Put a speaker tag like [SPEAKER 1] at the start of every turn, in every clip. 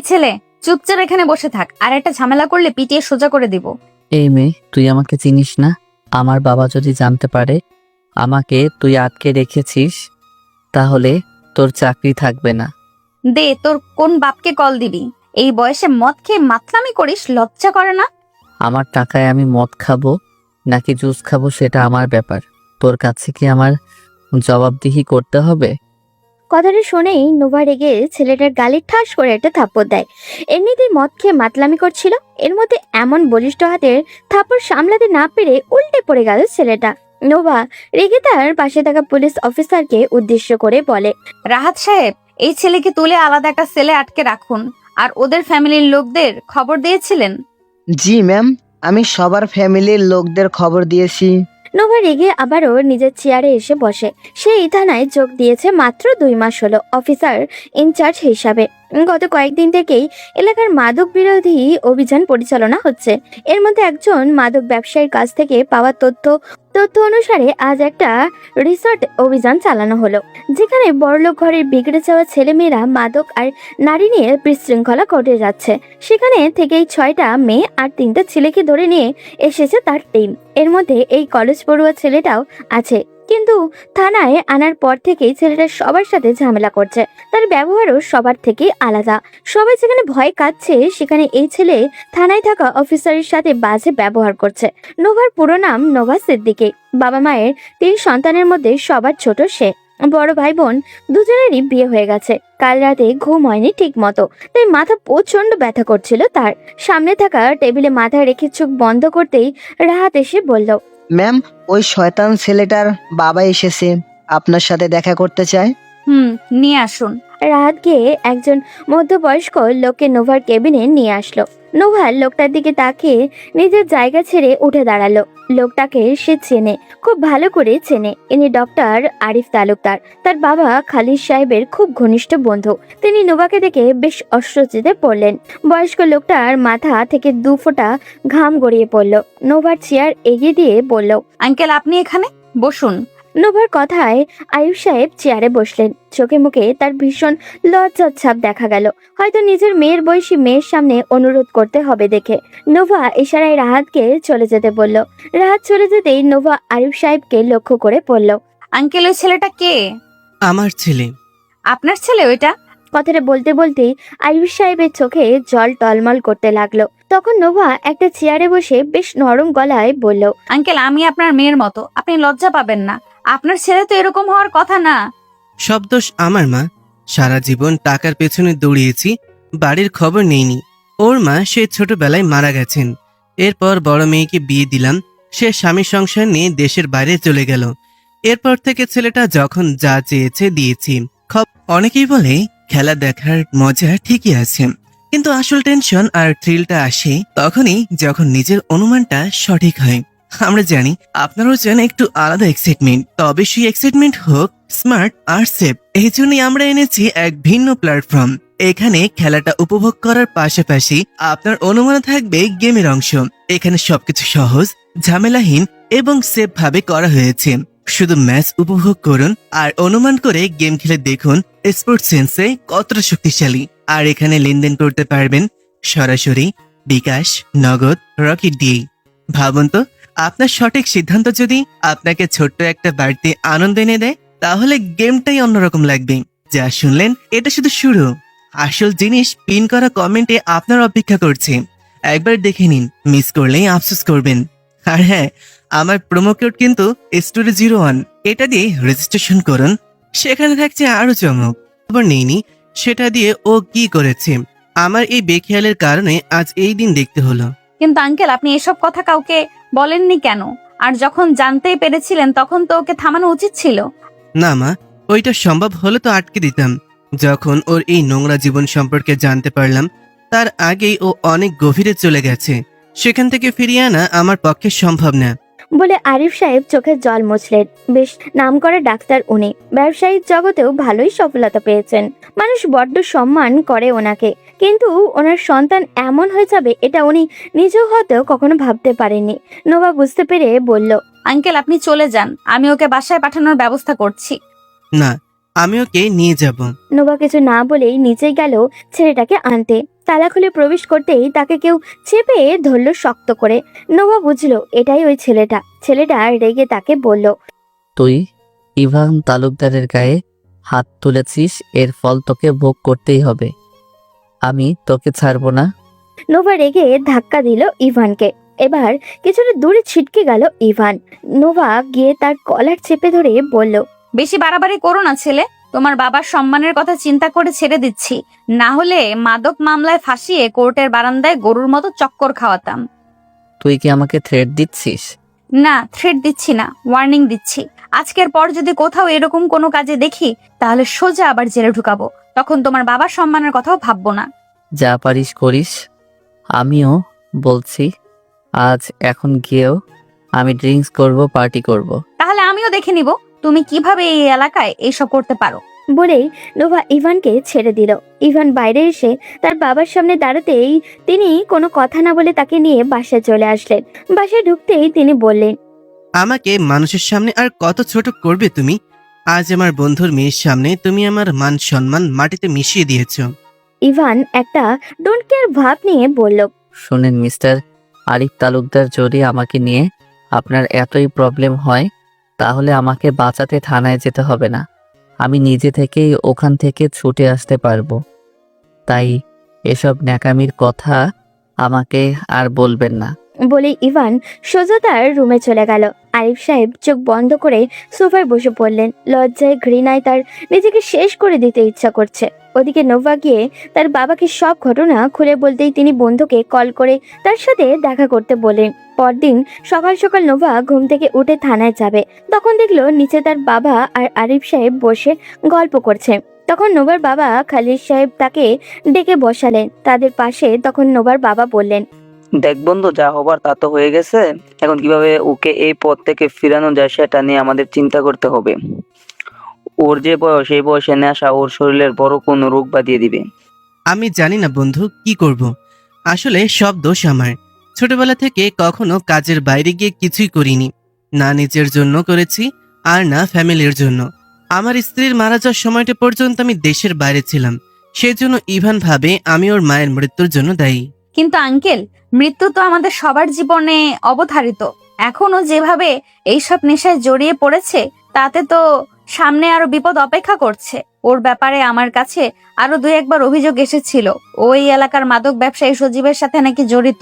[SPEAKER 1] ছেলে, চুপচাপ এখানে বসে থাক, আর একটা ঝামেলা করলে পিটিয়ে সোজা করে দিব।
[SPEAKER 2] এই মেয়ে, তুই আমাকে চিনিস না? আমার বাবা যদি জানতে পারে আমাকে তুই আটকে রেখেছিস, তাহলে তোর চাকরি থাকবে না।
[SPEAKER 1] দে, তোর কোন বাপকে কল দিবি? এই বয়সে মদ খেয়ে মাতলামি করিস, লজ্জা করে না?
[SPEAKER 2] আমার টাকায় আমি মদ খাবো নাকি জুস খাবো সেটা আমার ব্যাপার। তোর কাছে কি আমার জবাবদিহি করতে হবে?
[SPEAKER 3] কথাটা শুনেই নোভা রেগে ছেলেটার গালে ঠাস করে একটা থাপ্পড় দেয়। এমনিতেই মদ খেয়ে মাতলামি করছিল, এর মধ্যে এমন বলিষ্ঠ হাতের থাপ্পড় সামলাতে না পেরে উল্টে পড়ে গেল ছেলেটা। নোভা রেগে তার পাশে থাকা পুলিশ অফিসারকে উদ্দেশ্য করে বলে,
[SPEAKER 1] রাহাত সাহেব, এই ছেলেকে তুলে আলাদা একটা সেলে আটকে রাখুন। আর ওদের ফ্যামিলির লোকদের খবর দিয়েছিলেন?
[SPEAKER 4] জি ম্যাম, আমি সবার ফ্যামিলির লোকদের খবর দিয়েছি।
[SPEAKER 3] নোভা রেগে আবারও নিজের চেয়ারে এসে বসে। সেই থানায় যোগ দিয়েছে মাত্র 2 মাস হলো অফিসার ইনচার্জ হিসাবে। গত কয়েকদিন থেকেই এলাকার মাদক বিরোধী অভিযান পরিচালনা হচ্ছে। এর মধ্যে একজন মাদক ব্যবসায়ীর কাছ থেকে পাওয়া তথ্য অনুসারে আজ একটা রিসর্ট অভিযান চালানো হলো, যেখানে বড়লোক ঘরের বিগড়ে যাওয়া ছেলেমেয়েরা মাদক আর নারী নিয়ে বিশৃঙ্খলা ঘটে যাচ্ছে। সেখানে থেকেই 6টা মেয়ে আর 3টা ছেলেকে ধরে নিয়ে এসেছে তার টিম। এর মধ্যে এই কলেজ পড়ুয়া ছেলেটাও আছে, কিন্তু থানায় আনার পর থেকেই ছেলেটা সবার সাথে ঝামেলা করছে। তার ব্যবহারও সবার থেকে আলাদা। সবাই যেখানে ভয় কাচ্ছে, সেখানে এই ছেলে থানায় থাকা অফিসারের সাথে বাজে ব্যবহার করছে। নোভার পুরো নাম নোভা সিদ্দিকী। বাবা মায়ের 3 সন্তানের মধ্যে সবার ছোট সে। বড় ভাই বোন দুজনেরই বিয়ে হয়ে গেছে। কাল রাতে ঘুম হয়নি ঠিক মতো, তাই মাথা প্রচন্ড ব্যথা করছিল তার। সামনে থাকা টেবিলে মাথা রেখে চোখ বন্ধ করতেই রাহাত এসে বলল,
[SPEAKER 4] ম্যাম, ওই শয়তান ছেলেটার বাবা এসেছে, আপনার সাথে দেখা করতে চায়।
[SPEAKER 1] নিয়ে আসুন।
[SPEAKER 3] রাহাত গিয়ে একজন মধ্যবয়স্ক লোককে নোভার কেবিনে নিয়ে আসলো। নোভা লোকটার দিকে তাকিয়ে নিজের জায়গা ছেড়ে উঠে দাঁড়ালো। লোকটাকে সে চেনে, খুব ভালো করে চেনে। ইনি ডক্টর আরিফ তালুকদার, তার বাবা খালিদ সাহেবের খুব ঘনিষ্ঠ বন্ধু। তিনি নোভাকে দেখে বেশ অস্বস্তিতে পড়লেন। বয়স্ক লোকটার মাথা থেকে 2 ফোঁটা ঘাম গড়িয়ে পড়ল। নোভার চেয়ার এগিয়ে দিয়ে বলল,
[SPEAKER 1] আঙ্কেল, আপনি এখানে বসুন।
[SPEAKER 3] নোভার কথায় আয়ুব সাহেব চেয়ারে বসলেন। চোখে মুখে তার ভীষণ লজ্জার ছাপ দেখা গেল, হয়তো নিজের মেয়ের বয়সী মেয়ের সামনে অনুরোধ করতে হবে দেখে। নোভা ইশারায় রাহাতকে চলে যেতে বলল। রাহাত চলে যেতেই নোভা আয়ুব সাহেবকে লক্ষ্য করে বলল,
[SPEAKER 1] আঙ্কেল, ওই ছেলেটা কে?
[SPEAKER 5] আমার ছেলে।
[SPEAKER 1] আপনার ছেলে ওইটা?
[SPEAKER 3] কথাটা বলতে বলতেই আয়ুব সাহেবের চোখে জল টলমল করতে লাগলো। তখন নোভা একটা চেয়ারে বসে বেশ নরম গলায় বলল,
[SPEAKER 1] আঙ্কেল, আমি আপনার মেয়ের মতো, আপনি লজ্জা পাবেন না। আপনার ছেলে তো এরকম হওয়ার কথা না।
[SPEAKER 5] সব দোষ আমার মা। সারা জীবন টাকার পেছনে দৌড়িয়েছি, বাড়ির খবর নেইনি। ওর মা সে ছোটবেলায় মারা গেছেন। এরপর বড় মেয়েকে বিয়ে দিলাম, সে স্বামী সংসার নিয়ে দেশের বাইরে চলে গেল। এরপর থেকে ছেলেটা যখন যা চেয়েছে দিয়েছি। অনেকেই বলে খেলা দেখার মজা ঠিকই আছে, কিন্তু আসল টেনশন আর থ্রিলটা আসে তখনই যখন নিজের অনুমানটা সঠিক হয়। আমরা জানি আপনারও চান একটু আলাদা এক্সাইটমেন্ট, তবে সেই এক্সাইটমেন্ট হোক স্মার্ট আর সেফ। এই জন্যই আমরা এনেছি এক ভিন্ন প্ল্যাটফর্ম। এখানে খেলাটা উপভোগ করার পাশাপাশি আপনার অনুমান থাকবে গেমের অংশ। এখানে সবকিছু সহজ, ঝামেলাহীন এবং সেফ ভাবে করা হয়েছে। শুধু ম্যাচ উপভোগ করুন আর অনুমান করে গেম খেলে দেখুন স্পোর্টস সেন্সে কতটা শক্তিশালী। আর এখানে লেনদেন করতে পারবেন সরাসরি, বিকাশ, নগদ, রকেট দিয়ে। ভাবুন তো, আপনার সঠিক সিদ্ধান্ত যদি আপনাকে ছোট্ট একটা বাড়তি আনন্দ এনে দেয়, তাহলে গেমটাই অন্যরকম লাগবে। যা শুনলেন এটা শুধু শুরু। আসল জিনিস পিন করা কমেন্টে আপনার অপেক্ষা করছে। একবার দেখে নিন, মিস করলেই আফসোস করবেন। আর হ্যাঁ, আমার প্রোমো কোড কিন্তু Story01, এটা দিয়ে রেজিস্ট্রেশন করুন। সেখানে থাকছে আরো চমক। খবর নেইনি সেটা দিয়ে ও কি করেছে। আমার এই বেখেয়ালের কারণে আজ এই দিন দেখতে হলো।
[SPEAKER 1] কিন্তু আঙ্কেল, আপনি এসব কথা কাউকে বলেননি কেন? আর যখন জানতেই পেরেছিলেন তখন তো ওকে থামানো উচিত ছিল।
[SPEAKER 5] না মা, ওইটা সম্ভব হলে তো আটকে দিতাম। যখন ওর এই নোংরা জীবন সম্পর্কে জানতে পারলাম, তার আগেই ও অনেক গভীরে চলে গেছে। সেখান থেকে ফিরিয়ে আনা আমার পক্ষে সম্ভব না।
[SPEAKER 3] বলে আরিফ সাহেব চোখের জল মুছলেন। বেশ নামকরা ডাক্তার উনি, ব্যবসায়িক জগতেও ভালোই সফলতা পেয়েছেন। মানুষ বড্ড সম্মান করে ওনাকে, কিন্তু ওনার সন্তান এমন হয়ে যাবে এটা উনি নিজেও হয়তো কখনো ভাবতে পারেননি। নোভা বুঝতে পেরে বলল,
[SPEAKER 1] আঙ্কেল, আপনি চলে যান, আমি ওকে বাসায় পাঠানোর ব্যবস্থা করছি।
[SPEAKER 5] না, আমি ওকে নিয়ে যাব।
[SPEAKER 3] নোভা কিছু না বলেই নিচে গেল ছেলেটাকে আনতে। তালা খুলে প্রবেশ করতেই তাকে কেউ চেপে ধরল শক্ত করে। নোভা বুঝলো এটাই ওই ছেলেটা। ছেলেটা রেগে তাকে বলল,
[SPEAKER 2] তুই ইভান তালুকদারের গায়ে হাত তুলেছিস, এর ফল তোকে ভোগ করতেই হবে। আমি তোকে ছাড়বো না।
[SPEAKER 3] নোভা রেগে ধাক্কা দিল ইভানকে। এবার কিছুটা দূরে ছিটকে গেল ইভান। নোভা গিয়ে তার কলার চেপে ধরে বলল,
[SPEAKER 1] বেশি বাড়াবাড়ি করো না ছেলে, তোমার বাবার সম্মানের কথা চিন্তা করে ছেড়ে দিচ্ছি, না হলে মাদক মামলায় ফাঁসিয়ে কোর্টের বারান্দায় গরুর মতো চক্কর খাওয়াতাম।
[SPEAKER 2] তুই কি আমাকে থ্রেট দিচ্ছিস?
[SPEAKER 1] না, থ্রেট দিচ্ছি না, ওয়ার্নিং দিচ্ছি। আজকের পর যদি কোথাও এরকম কোনো কাজে দেখি তাহলে সোজা আবার জেলে ঢুকাবো, তখন তোমার বাবার সম্মানের কথাও ভাববো না।
[SPEAKER 2] যা পারিস করিস। আমিও বলছি, আজ এখন গিয়েও আমি ড্রিঙ্কস করব, পার্টি করব।
[SPEAKER 1] তাহলে আমিও দেখে নিব তুমি কিভাবে এই এলাকায় এইসব করতে পারো।
[SPEAKER 3] বলেই নোভা ইভানকে ছেড়ে দিল। ইভান বাইরে এসে তার বাবার সামনে দাঁড়াতেই তিনি কোনো কথা না বলে তাকে নিয়ে বাসায় চলে আসলেন। বাসায় ঢুকতেই তিনি বললেন,
[SPEAKER 5] আমাকে মানুষের সামনে আর কত ছোট করবে তুমি? আজ আমার বন্ধুর মেয়ের সামনে তুমি আমার মান সম্মান মাটিতে মিশিয়ে দিয়েছ।
[SPEAKER 3] ইভান একটা ডোন্ট কেয়ার ভাব নিয়ে বলল,
[SPEAKER 2] শোনেন মিস্টার আরিফ তালুকদার, যদি আমাকে নিয়ে আপনার এতই প্রবলেম হয় তাহলে আমাকে বাঁচাতে থানায় যেতে হবে না, আমি নিজে থেকেই ওখান থেকে ছুটে আসতে পারবো। তাই এসব ন্যাকামির কথা আমাকে আর বলবেন না।
[SPEAKER 3] বলে ইভান সোজা তার রুমে চলে গেল। আরিফ সাহেব চোখ বন্ধ করে সোফায় বসে পড়লেন। লজ্জায় ঘৃণায় তার নিজেকে শেষ করে দিতে ইচ্ছা করছে। ওদিকে নোভা গিয়ে তার বাবাকে সব ঘটনা খুলে বলতেই তিনি বন্ধুকে কল করে তার সাথে দেখা করতে বলেন। পরদিন সকাল সকাল নোভা ঘুম থেকে উঠে থানায় যাবে। তখন দেখলো নিচে তার বাবা আর আরিফ সাহেব বসে গল্প করছে। তখন নোভার বাবা খালিদ সাহেব তাকে ডেকে বসালেন তাদের পাশে। তখন নোভার বাবা বললেন,
[SPEAKER 6] দেখ বন্ধু, যা হবার তা তো হয়ে গেছে, এখন কিভাবে ওকে এই পথ থেকে ফিরানো যায় সেটা নিয়ে আমাদের চিন্তা করতে হবে। ওর যে বয়স, এই বয়সে নেশা ওর শরীরের বড় কোনো রোগ বাঁধিয়ে দিবে।
[SPEAKER 5] আমি জানি না বন্ধু, কি করব। আসলে সব দোষ আমার। ছোটবেলা থেকে কখনো কাজের বাইরে গিয়ে কিছুই করিনি, না নিজের জন্য করেছি আর না ফ্যামিলির জন্য। আমার স্ত্রীর মারা যাওয়ার সময়টা পর্যন্ত আমি দেশের বাইরে ছিলাম, সেজন্য ইভান ভাবে আমি ওর মায়ের মৃত্যুর জন্য দায়ী।
[SPEAKER 1] কিন্তু আঙ্কেল, মৃত্যু তো আমাদের সবার জীবনে অবধারিত। এখনো যেভাবে এইসব নেশায় জড়িয়ে পড়েছে তাতে তো সামনে আরো বিপদ অপেক্ষা করছে। ওর ব্যাপারে আমার কাছে আরো 2-1বার অভিযোগ এসেছিল, ওই এলাকার মাদক ব্যবসায়ী সজীবের সাথে নাকি জড়িত।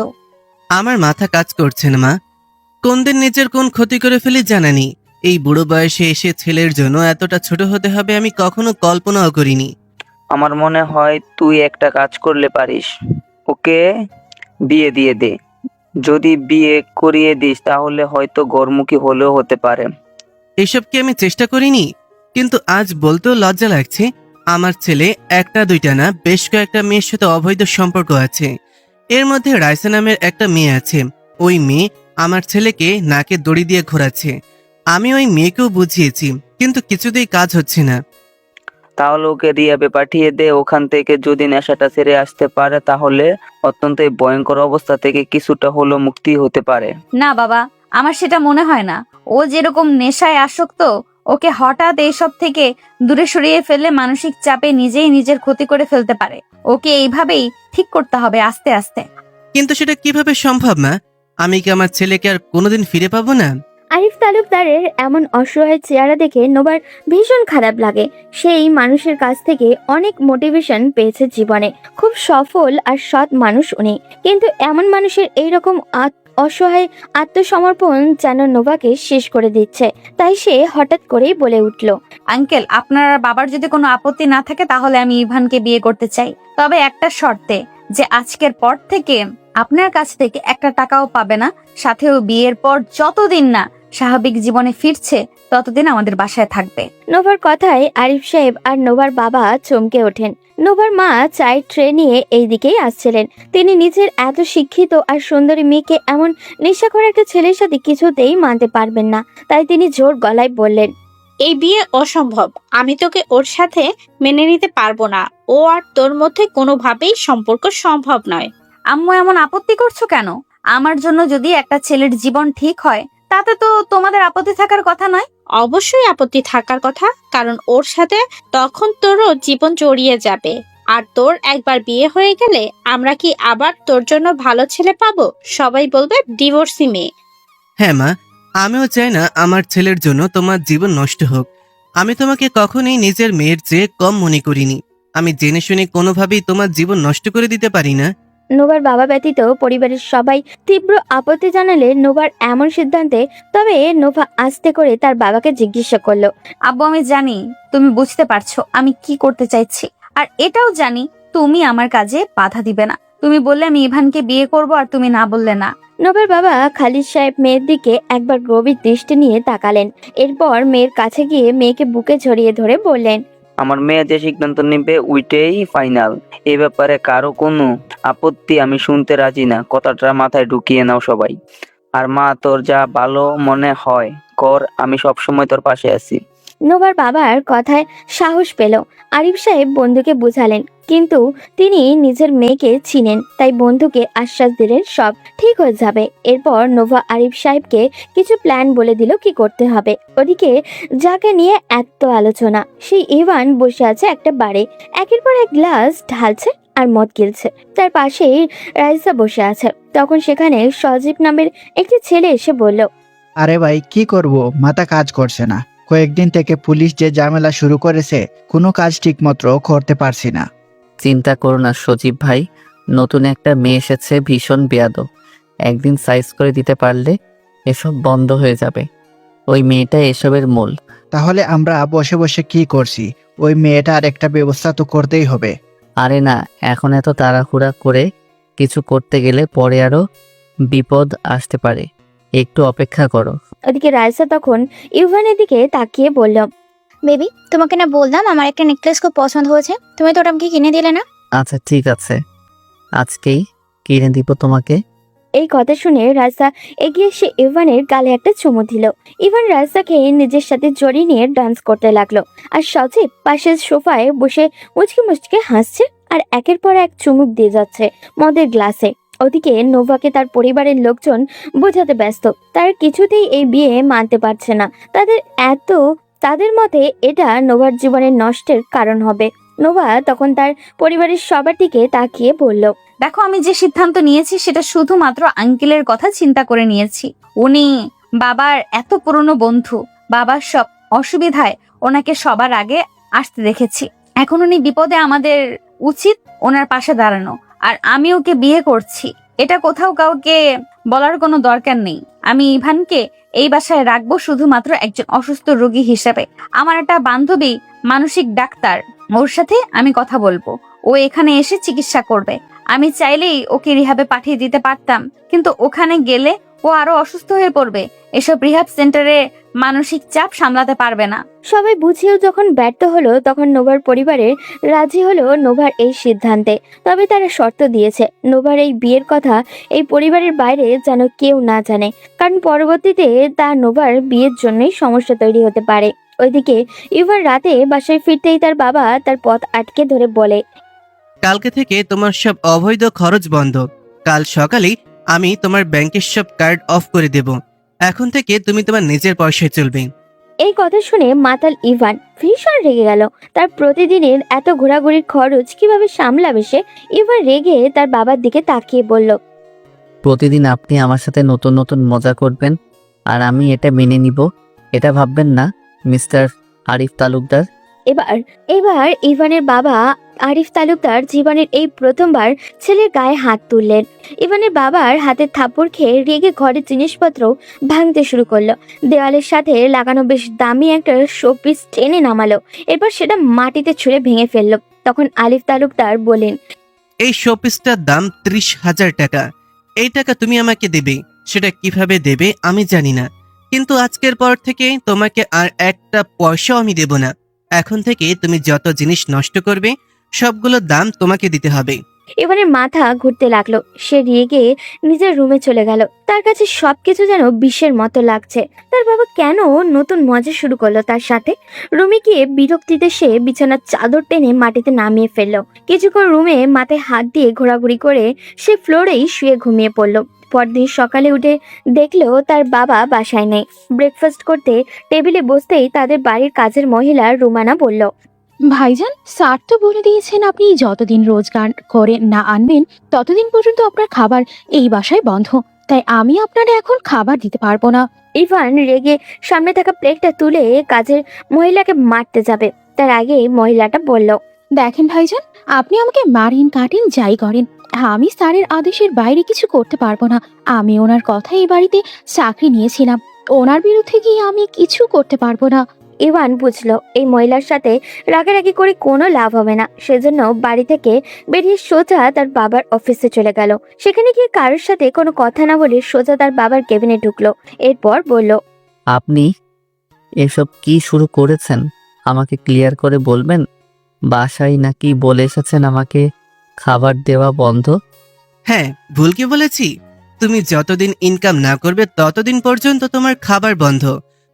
[SPEAKER 5] আমার মাথা কাজ করছে না মা, কোন দিন নিজের কোন ক্ষতি করে ফেলি জানা নেই। এই বুড়ো বয়সে এসে ছেলের জন্য এতটা ছোট হতে হবে আমি কখনো কল্পনাও করিনি।
[SPEAKER 6] আমার মনে হয় তুই একটা কাজ করলে পারিস, ওকে বিয়ে দিয়ে দে। যদি বিয়ে করিয়ে দিস তাহলে হয়তো গরমুখী হলেও হতে পারে।
[SPEAKER 5] এসব কি আমি চেষ্টা করিনি? কিন্তু আজ বলতেও লজ্জা লাগছে, আমার ছেলে একটা দুইটা না, বেশ কয়েকটা মেয়ের সাথে অবৈধ সম্পর্ক আছে। এর মধ্যে রাইসা নামের একটা মেয়ে আছে। ওই মেয়ে আমার ছেলেকে নাকে দড়ি দিয়ে ঘোরাচ্ছে। আমি ওই মেয়েকেও বুঝিয়েছি, কিন্তু কিছুতেই কাজ হচ্ছে না।
[SPEAKER 6] তাহলে ওকে রিয়াবে পাঠিয়ে দে। ওখান থেকে যদি নেশাটা ছেড়ে আসতে পারে তাহলে অত্যন্ত এই ভয়ঙ্কর অবস্থা থেকে কিছুটা হলেও মুক্তি হতে পারে।
[SPEAKER 1] না বাবা, আমার সেটা মনে হয় না। ও যেরকম নেশায় আসক্ত, ওকে হঠাৎ এইসব থেকে দূরে সরিয়ে ফেললে মানসিক চাপে নিজেই নিজের ক্ষতি করে ফেলতে পারে। ওকে এইভাবেই ঠিক করতে হবে, আস্তে আস্তে।
[SPEAKER 5] কিন্তু সেটা কিভাবে সম্ভব মা? আমি কি আমার ছেলেকে আর কোনোদিন ফিরে পাবো না?
[SPEAKER 3] আরিফ তালুকদারের এমন অসহায় চেহারা দেখে নোভার ভীষণ খারাপ লাগে। সেই মানুষের কাছ থেকে অনেক মোটিভেশন পেয়েছে জীবনে। খুব সফল আর সৎ মানুষ উনি, কিন্তু এমন মানুষের এইরকম অসহায় আত্মসমর্পণ যেন নোভাকে শেষ করে দিচ্ছে। তাই সে হঠাৎ করেই বলে উঠল,
[SPEAKER 1] আঙ্কেল, আপনার বাবার যদি কোনো আপত্তি না থাকে তাহলে আমি ইভানকে বিয়ে করতে চাই, তবে একটা শর্তে, যে আজকের পর থেকে আপনার কাছ থেকে একটা টাকাও পাবে না, সাথেও বিয়ের পর যতদিন না স্বাভাবিক জীবনে ফিরছে ততদিন আমাদের বাসায় থাকবে।
[SPEAKER 3] নোভার কথায় আরিফ সাহেব আর নোভার বাবা চমকে ওঠেন। নোভার মা চায়ের ট্রে নিয়ে এই দিকেই আসছিলেন। তিনি নিজের এত শিক্ষিত আর সুন্দরী মেয়েকে এমন নেশাখোর একটা ছেলের সাথে কিছুতেই মানতে পারবেন না। তাই তিনি জোর গলায় বললেন,
[SPEAKER 7] এই বিয়ে অসম্ভব, আমি তোকে ওর সাথে মেনে নিতে পারবো না। ও আর তোর মধ্যে কোনোভাবেই সম্পর্ক সম্ভব নয়।
[SPEAKER 1] আম্মু এমন আপত্তি করছো কেন? আমার জন্য যদি একটা ছেলের জীবন ঠিক হয় তাতে তো তোমাদের আপত্তি থাকার কথা নয়।
[SPEAKER 7] অবশ্যই আপত্তি থাকার কথা, কারণ ওর সাথে তখন তোরও জীবন জড়িয়ে যাবে। আর তোর একবার বিয়ে হয়ে গেলে আমরা কি আবার তোর জন্য ভালো ছেলে পাবো? সবাই বলবে ডিভোর্সি মেয়ে।
[SPEAKER 5] হ্যাঁ মা, আমিও চাই না আমার ছেলের জন্য তোমার জীবন নষ্ট হোক। আমি তোমাকে কখনোই নিজের মেয়ের চেয়ে কম মনে করিনি। আমি জেনে শুনে কোনোভাবেই তোমার জীবন নষ্ট করে দিতে পারি না।
[SPEAKER 3] নোভার বাবা ব্যতীত পরিবারের সবাই তীব্র আপত্তি জানালে নোভার এমন সিদ্ধান্তে। তবে নোভা আস্তে করে তার বাবাকে জিজ্ঞাসা করলো।
[SPEAKER 1] আব্বু, আমি জানি তুমি বুঝতে পারছো আমি কি করতে চাইছি, আর এটাও জানি তুমি আমার কাজে বাধা দিবে না। তুমি বললে আমি ইভানকে বিয়ে করব, আর তুমি না বললে না।
[SPEAKER 3] নোভার বাবা খালিদ সাহেব মেয়ের দিকে একবার গভীর দৃষ্টি নিয়ে তাকালেন। এরপর মেয়ের কাছে গিয়ে মেয়েকে বুকে জড়িয়ে ধরে বললেন,
[SPEAKER 6] আমার মেয়ে যে সিদ্ধান্ত নিবে ওইটাই ফাইনাল। এ ব্যাপারে কারো কোনো আপত্তি আমি শুনতে রাজি না। কথাটা মাথায় ঢুকিয়ে নাও সবাই। আর মা, তোর যা ভালো মনে হয় কর, আমি সবসময় তোর পাশে আছি।
[SPEAKER 3] নোভার বাবার কথায় সাহস পেল। আরিফ সাহেব বন্ধুকে বুঝালেন, কিন্তু তিনি নিজের মেয়েকে চিনেন, তাই বন্ধুকে আশ্বাস দিলেন সব ঠিক হয়ে যাবে। এরপর নোভা আরিফ সাহেবকে কিছু প্ল্যান বলে দিল কি করতে হবে। ওদিকে যাকে নিয়ে এত আলোচনা, সেই ইভান বসে আছে একটা বারে, একের পর এক গ্লাস ঢালছে আর মদ গিলছে। তার পাশেই রাইসা বসে আছে। তখন সেখানে সজীব নামের একটি ছেলে এসে বলল,
[SPEAKER 8] আরে ভাই, কি করব, মাথা কাজ করছে না। কয়েকদিন থেকে পুলিশ যে ঝামেলা শুরু করেছে, কোনো কাজ ঠিকমতো করতে পারছি না।
[SPEAKER 2] চিন্তা করো না সজীব ভাই, নতুন একটা মেয়ে এসেছে, ভীষণ বেয়াদব। একদিন সাইজ করে দিতে পারলে এসব বন্ধ হয়ে যাবে। ওই মেয়েটা এসবের মূল।
[SPEAKER 8] তাহলে আমরা বসে বসে কি করছি? ওই মেয়েটার একটা ব্যবস্থা তো করতেই হবে।
[SPEAKER 2] আরে না, এখন এত তাড়াহুড়া করে কিছু করতে গেলে পরে আরো বিপদ আসতে পারে। একটু অপেক্ষা করো।
[SPEAKER 3] ওদিকে রাইসা তখন ইভানের দিকে তাকিয়ে বলল,
[SPEAKER 9] বেবি, তোমাকে না বললাম আমার একটা নেকলেস খুব পছন্দ হয়েছে, তুমি তো ওটা আমাকে কিনে দিলে না?
[SPEAKER 2] আচ্ছা ঠিক আছে, আজকেই কিনে দিব তোমাকে।
[SPEAKER 3] এই কথা শুনে রাইসা এগিয়ে এসে ইভানের গালে একটা চুমু দিল। ইভান রাইসাকে নিজের সাথে জড়িয়ে নিয়ে ডান্স করতে লাগলো। আর সজীব পাশের সোফায় বসে মুচকি মুচকি হাসছে আর একের পর এক চুমুক দিয়ে যাচ্ছে মদের গ্লাসে। ওদিকে নোভাকে তার পরিবারের লোকজন বোঝাতে ব্যস্ত, তার কিছুতেই এই বিয়ে মানতে পারছে না। তাদের মতে এটা নোভার জীবনের নষ্টের কারণ হবে। নোভা তখন তার পরিবারের সবার দিকে তাকিয়ে বলল,
[SPEAKER 1] দেখো, আমি যে সিদ্ধান্ত নিয়েছি সেটা শুধুমাত্র আঙ্কেলের কথা চিন্তা করে নিয়েছি। উনি বাবার এত পুরনো বন্ধু, বাবার সব অসুবিধায় ওনাকে সবার আগে আসতে দেখেছি। এখন উনি বিপদে, আমাদের উচিত ওনার পাশে দাঁড়ানো। আর আমি ওকে বিয়ে করছি, এটা কোথাও কাউকে বলার কোনো দরকার নেই। আমি ইভানকে এই বাসায় রাখবো শুধুমাত্র একজন অসুস্থ রোগী হিসেবে। আমার একটা বান্ধবী মানসিক ডাক্তার, ওর সাথে আমি কথা বলবো। ও এখানে এসে চিকিৎসা করবে। আমি চাইলেই ওকে রিহাবে পাঠিয়ে দিতে পারতাম, কিন্তু ওখানে গেলে ও আরো অসুস্থ হয়ে পড়বে। এসব রিহাব সেন্টারে মানসিক চাপ সামলাতে পারবে না।
[SPEAKER 3] সবাই বুঝিয়েও যখন ব্যর্থ হলো, তখন নোভার পরিবারের রাজি হলো নোভার এই সিদ্ধান্তে। তবে তারা শর্ত দিয়েছে, নোভার এই বিয়ের কথা এই পরিবারের বাইরে যেন কেউ না জানে, কারণ পরবর্তীতে তা নোভার বিয়ের জন্যই সমস্যা তৈরি হতে পারে। ওইদিকে ইভান রাতে বাসায় ফিরতেই তার বাবা তার পথ আটকে ধরে বলে,
[SPEAKER 5] কালকে থেকে তোমার সব অবৈধ খরচ বন্ধ। কাল সকালেই আমি তোমার ব্যাংকের সব কার্ড অফ করে দেব। এখন থেকে তুমি তোমার নিজের পয়সায় চলবে।
[SPEAKER 3] এই কথা শুনে মাতাল ইভান ভীষণ রেগে গেল। তার প্রতিদিনের এত ঘোরাঘুরির খরচ কিভাবে সামলাবে সে? ইভান রেগে তার বাবার দিকে তাকিয়ে বলল,
[SPEAKER 2] প্রতিদিন আপনি আমার সাথে নতুন নতুন মজা করবেন আর আমি এটা মেনে নিব, এটা ভাববেন না মিস্টার আরিফ তালুকদার।
[SPEAKER 3] এবার ইভানের বাবা আরিফ তালুকদার জীবনের এই প্রথমবার ছেলের গায়ে হাত তুললেন। ইভানের বাবার হাতের থাপ্পড় খেয়ে রেগে ঘরের জিনিসপত্র ভাঙতে শুরু করলো। দেওয়ালের সাথে লাগানো বেশ দামি একটা শোপিস টেনে নামালো, এরপর সেটা মাটিতে ছুঁড়ে ভেঙে ফেললো। তখন আরিফ তালুকদার বলেন,
[SPEAKER 5] এই শোপিসটার দাম 30,000 টাকা। এই টাকা তুমি আমাকে দেবে। সেটা কিভাবে দেবে আমি জানি না, কিন্তু আজকের পর থেকে তোমাকে আর একটা পয়সাও আমি দেব না। এখন থেকে তুমি যত জিনিস নষ্ট করবে সবগুলোর দাম তোমাকে দিতে হবে।
[SPEAKER 3] ইভানের মাথা ঘুরতে লাগলো। সে রেগে নিজের রুমে চলে গেল। তার কাছে সবকিছু যেন বিষের মতো লাগছে। তার বাবা কেন নতুন মজা শুরু করলো তার সাথে? রুমে গিয়ে বিরক্তিতে সে বিছানার চাদর টেনে মাটিতে নামিয়ে ফেললো। কিছুক্ষণ রুমে মাথায় হাত দিয়ে ঘোরাঘুরি করে সে ফ্লোরেই শুয়ে ঘুমিয়ে পড়লো। পরদিন সকালে উঠে দেখলো তার বাবা বাসায় নেই। ব্রেকফাস্ট করতে টেবিলে বসতেই তাদের বাড়ির কাজের মহিলা রুমানা বলল,
[SPEAKER 10] ভাইজান, স্যার তো বলে দিয়েছেন আপনি যতদিন রোজগার করে না আনবেন ততদিন পর্যন্ত আপনার খাবার এই বাসায় বন্ধ। তাই আমি আপনারা এখন খাবার দিতে পারবো না।
[SPEAKER 3] ইভান রেগে সামনে থাকা প্লেটটা তুলে কাজের মহিলাকে মারতে যাবে, তার আগে মহিলাটা বলল,
[SPEAKER 10] দেখেন ভাইজান, আপনি আমাকে মারেন কাটেন যাই করেন, আমি স্যারের আদেশের বাইরে কিছু করতে পারবো না। আমি ওনার কথা এই বাড়িতে চাকরি নিয়েছিলাম, ওনার বিরুদ্ধে গিয়ে আমি কিছু করতে পারবো না।
[SPEAKER 3] ইভান বুঝলো এই মহিলার সাথে রাগারাগি করে কোনো লাভ হবে না, সেজন্য বাড়ি থেকে বেরিয়ে সোজা তার বাবার অফিসে চলে গেল। সেখানে গিয়ে কারোর সাথে কোনো কথা না বলে সোজা তার বাবার কেবিনে ঢুকলো। এরপর বলল,
[SPEAKER 2] আপনি এসব কি শুরু করেছেন আমাকে ক্লিয়ার করে বলবেন? বাসায় নাকি বলে এসেছেন আমাকে খাবার দেওয়া বন্ধ?
[SPEAKER 5] হ্যাঁ, ভুল কি বলেছি? তুমি যতদিন ইনকাম না করবে ততদিন পর্যন্ত তোমার খাবার বন্ধ।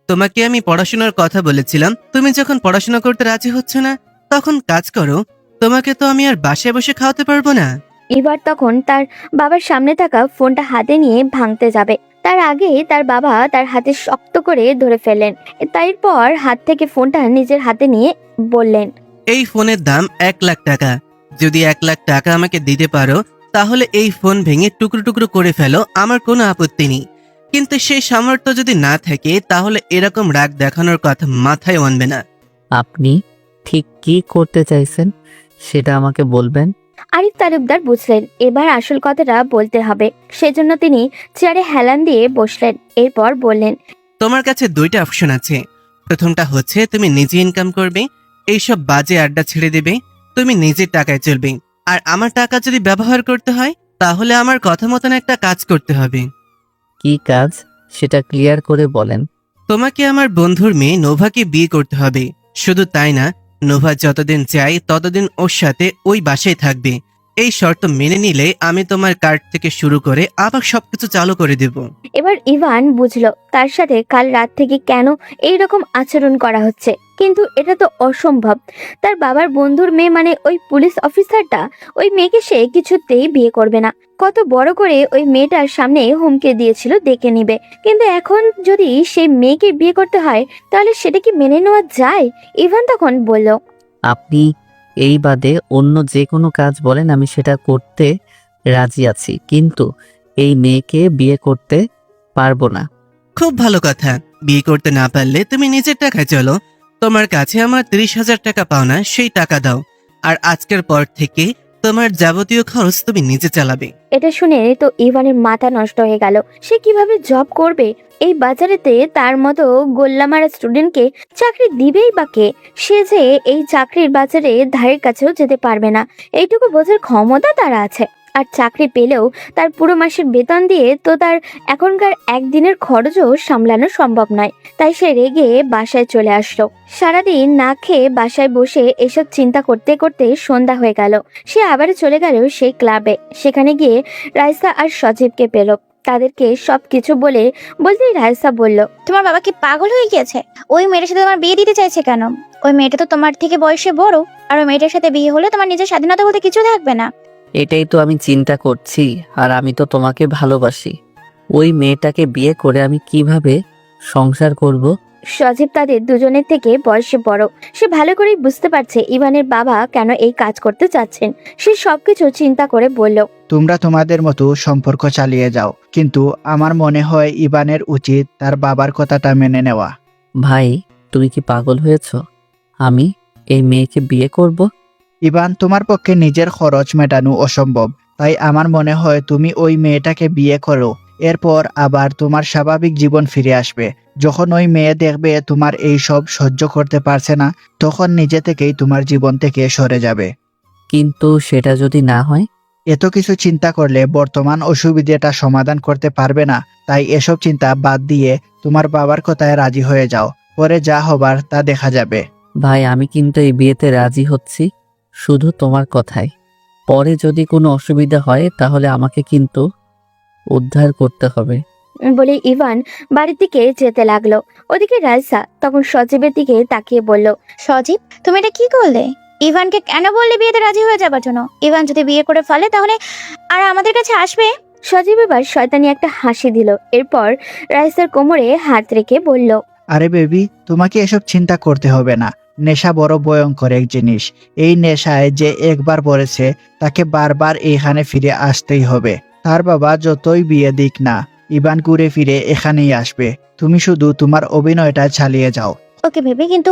[SPEAKER 5] তোমাকে আমি পড়াশোনার কথা বলেছিলাম, তুমি যখন পড়াশোনা করতে রাজি হচ্ছ না তখন কাজ করো। তোমাকে তো আমি আর বাসায় বসে খাওয়াতে পারবো না।
[SPEAKER 3] এবার তখন তার বাবার সামনে থাকা ফোনটা হাতে নিয়ে ভাঙতে যাবে, তার আগে তার বাবা তার হাতে শক্ত করে ধরে ফেললেন। তারপর হাত থেকে ফোনটা নিজের হাতে নিয়ে বললেন,
[SPEAKER 5] এই ফোনের দাম 1,00,000 টাকা। যদি 1,00,000 টাকা আমাকে দিতে পারো তাহলে এই ফোন ভেঙে টুকরো টুকরো করে ফেলো, আমার কোনো আপত্তি নেই। কিন্তু সেই সামর্থ্য যদি না থাকে তাহলে এরকম রাগ দেখানোর কথা মাথায় আনবে না।
[SPEAKER 2] আপনি ঠিক কি করতে চাইছেন সেটা আমাকে বলবেন?
[SPEAKER 3] আরিফ তালুকদার বুঝলেন এবার আসল কথাটা বলতে হবে, সেজন্য তিনি চেয়ারে হেলান দিয়ে বসলেন। এরপর বললেন,
[SPEAKER 5] তোমার কাছে 2টা অপশন আছে। প্রথমটা হচ্ছে তুমি নিজে ইনকাম করবে, এইসব বাজে আড্ডা ছেড়ে দেবে, তুমি নিজের টাকায় চলবে। আর আমার টাকা যদি ব্যবহার করতে হয় তাহলে আমার কথা মতন একটা কাজ করতে হবে।
[SPEAKER 2] কি কাজ সেটা ক্লিয়ার করে বলেন।
[SPEAKER 5] তোমাকে আমার বন্ধুর মেয়ে নোভাকে বিয়ে করতে হবে। শুধু তাই না, নোভা যতদিন চাই ততদিন ওর সাথে ওই বাসায় থাকবে। এই শর্ত মেনে নিলে আমি তোমার কার্ড থেকে শুরু করে আবার সবকিছু চালু করে দেব।
[SPEAKER 3] এবার ইভান বুঝলো তার সাথে কাল রাত থেকে কেন এই রকম আচরণ করা হচ্ছে, কিন্তু এটা তো অসম্ভব। তার বাবার বন্ধুর মেয়ে মানে ওই পুলিশ অফিসারটা, ওই মেয়েকে সে কিছুতেই বিয়ে করবে না। কত বড় করে ওই মেয়েটার সামনে হুমকি দিয়েছিল দেখে নিবে, কিন্তু এখন যদি সেই মেয়েকে বিয়ে করতে হয় তাহলে সেটা কি মেনে নেওয়া যায়? ইভান তখন বলল,
[SPEAKER 2] আপনি এই বাদে অন্য যে কোনো কাজ বলেন, আমি সেটা করতে রাজি আছি, কিন্তু এই মেয়েকে বিয়ে করতে পারবো না।
[SPEAKER 5] খুব ভালো কথা। বিয়ে করতে না পারলে তুমি নিজের টাকায় চলো। তোমার কাছে আমার 30,000 টাকা পাওনা, সেই টাকা দাও। আর আজকের পর থেকে তোমার যাবতীয় খরচ তুমি নিজে চালাবে।
[SPEAKER 3] এটা শুনে তো ইভানের মাথা নষ্ট হয়ে গেল। সে কিভাবে জব করবে? এই বাজারেতে তার মতো গোল্লামারা স্টুডেন্টকে চাকরি দিবেই বা কে? সে যে এই চাকরির বাজারে ধারের কাছেও যেতে পারবে না, এইটুকু বোঝার ক্ষমতা তার আছে। আর চাকরি পেলেও তার পুরো মাসের বেতন দিয়ে তো তার এখনকার একদিনের খরচও সামলানো সম্ভব নয়। তাই সে রেগে বাসায় চলে আসলো। সারাদিন না খেয়ে বাসায় বসে এসব চিন্তা করতে করতে সন্ধ্যা হয়ে গেল। সে আবার চলে গেল সেই ক্লাবে। সেখানে গিয়ে রাইসা আর সজীবকে পেল। তাদেরকে সবকিছু বলতেই রাইসা বলল,
[SPEAKER 9] তোমার বাবা কি পাগল হয়ে গিয়েছে? ওই মেয়েটার সাথে তোমার বিয়ে দিতে চাইছে কেন? ওই মেয়েটা তো তোমার থেকে বয়সে বড়, আর ওই মেয়েটার সাথে বিয়ে হলে তোমার নিজের স্বাধীনতা বলতে কিছু থাকবে না।
[SPEAKER 2] এটাই তো আমি চিন্তা করছি, আর আমি তো তোমাকে ভালোবাসি। ওই মেয়েটাকে বিয়ে করে আমি কিভাবে সংসার করব?
[SPEAKER 3] সজীব তাদের দুজনের থেকে বয়সে বড়। সে ভালো করেই বুঝতে পারছে ইভানের বাবা কেন এই কাজ করতে চাচ্ছেন। সে সবকিছু চিন্তা করে বলল,
[SPEAKER 8] তোমরা তোমাদের মতো সম্পর্ক চালিয়ে যাও, কিন্তু আমার মনে হয় ইবানের উচিত তার বাবার কথাটা মেনে নেওয়া।
[SPEAKER 2] ভাই, তুমি কি পাগল হয়েছ? আমি এই মেয়েকে বিয়ে করব?
[SPEAKER 8] ইবান, তোমার পক্ষে নিজের খরচ মেটানো অসম্ভব, তাই আমার মনে হয় তুমি ওই মেয়েটাকে বিয়ে করো। এরপর আবার তোমার স্বাভাবিক জীবন ফিরে আসবে। যখন ওই মেয়ে দেখবে তোমার এই সব সহ্য করতে পারছে না, তখন নিজে থেকেই তোমার জীবন থেকে সরে যাবে।
[SPEAKER 2] কিন্তু সেটা যদি না হয়?
[SPEAKER 8] এত কিছু চিন্তা করলে বর্তমান অসুবিধাটা সমাধান করতে পারবে না। তাই এসব চিন্তা বাদ দিয়ে তোমার বাবার কথায় রাজি হয়ে যাও, পরে যা হবার তা দেখা যাবে।
[SPEAKER 2] ভাই, আমি কিন্তু এই বিয়েতে রাজি হচ্ছি শুধু তোমার কথায়। পরে যদি কোনো অসুবিধা হয় তাহলে আমাকে কিন্তু উদ্ধার করতে হবে।
[SPEAKER 3] বলে ইভান বাড়ির দিকে যেতে লাগলো। ওদিকে রাইসা তখন সজীবের দিকে তাকিয়ে বলল,
[SPEAKER 9] সজীব, তুমি এটা কি করলে? ইভানকে কেন বললে বিয়েতে রাজি হয়ে যাবার জন্য? ইভান যদি বিয়ে করে ফেলে তাহলে আর আমাদের কাছে আসবে?
[SPEAKER 3] সজীব এবার শয়তানি একটা হাসি দিল। এরপর রাইসার কোমরে হাত রেখে বলল,
[SPEAKER 8] আরে বেবি, তোমাকে এসব চিন্তা করতে হবে না। নেশা বড় ভয়ঙ্কর এক জিনিস। এই নেশায় যে একবার পড়েছে তাকে বারবার এইখানে ফিরে আসতেই হবে। তার বাবা যতই বিয়ে দিক না, ইভান ঘুরে ফিরে এখানেই আসবে। তুমি শুধু তোমার অভিনয়টা চালিয়ে যাও।
[SPEAKER 9] ওকে ভেবে, কিন্তু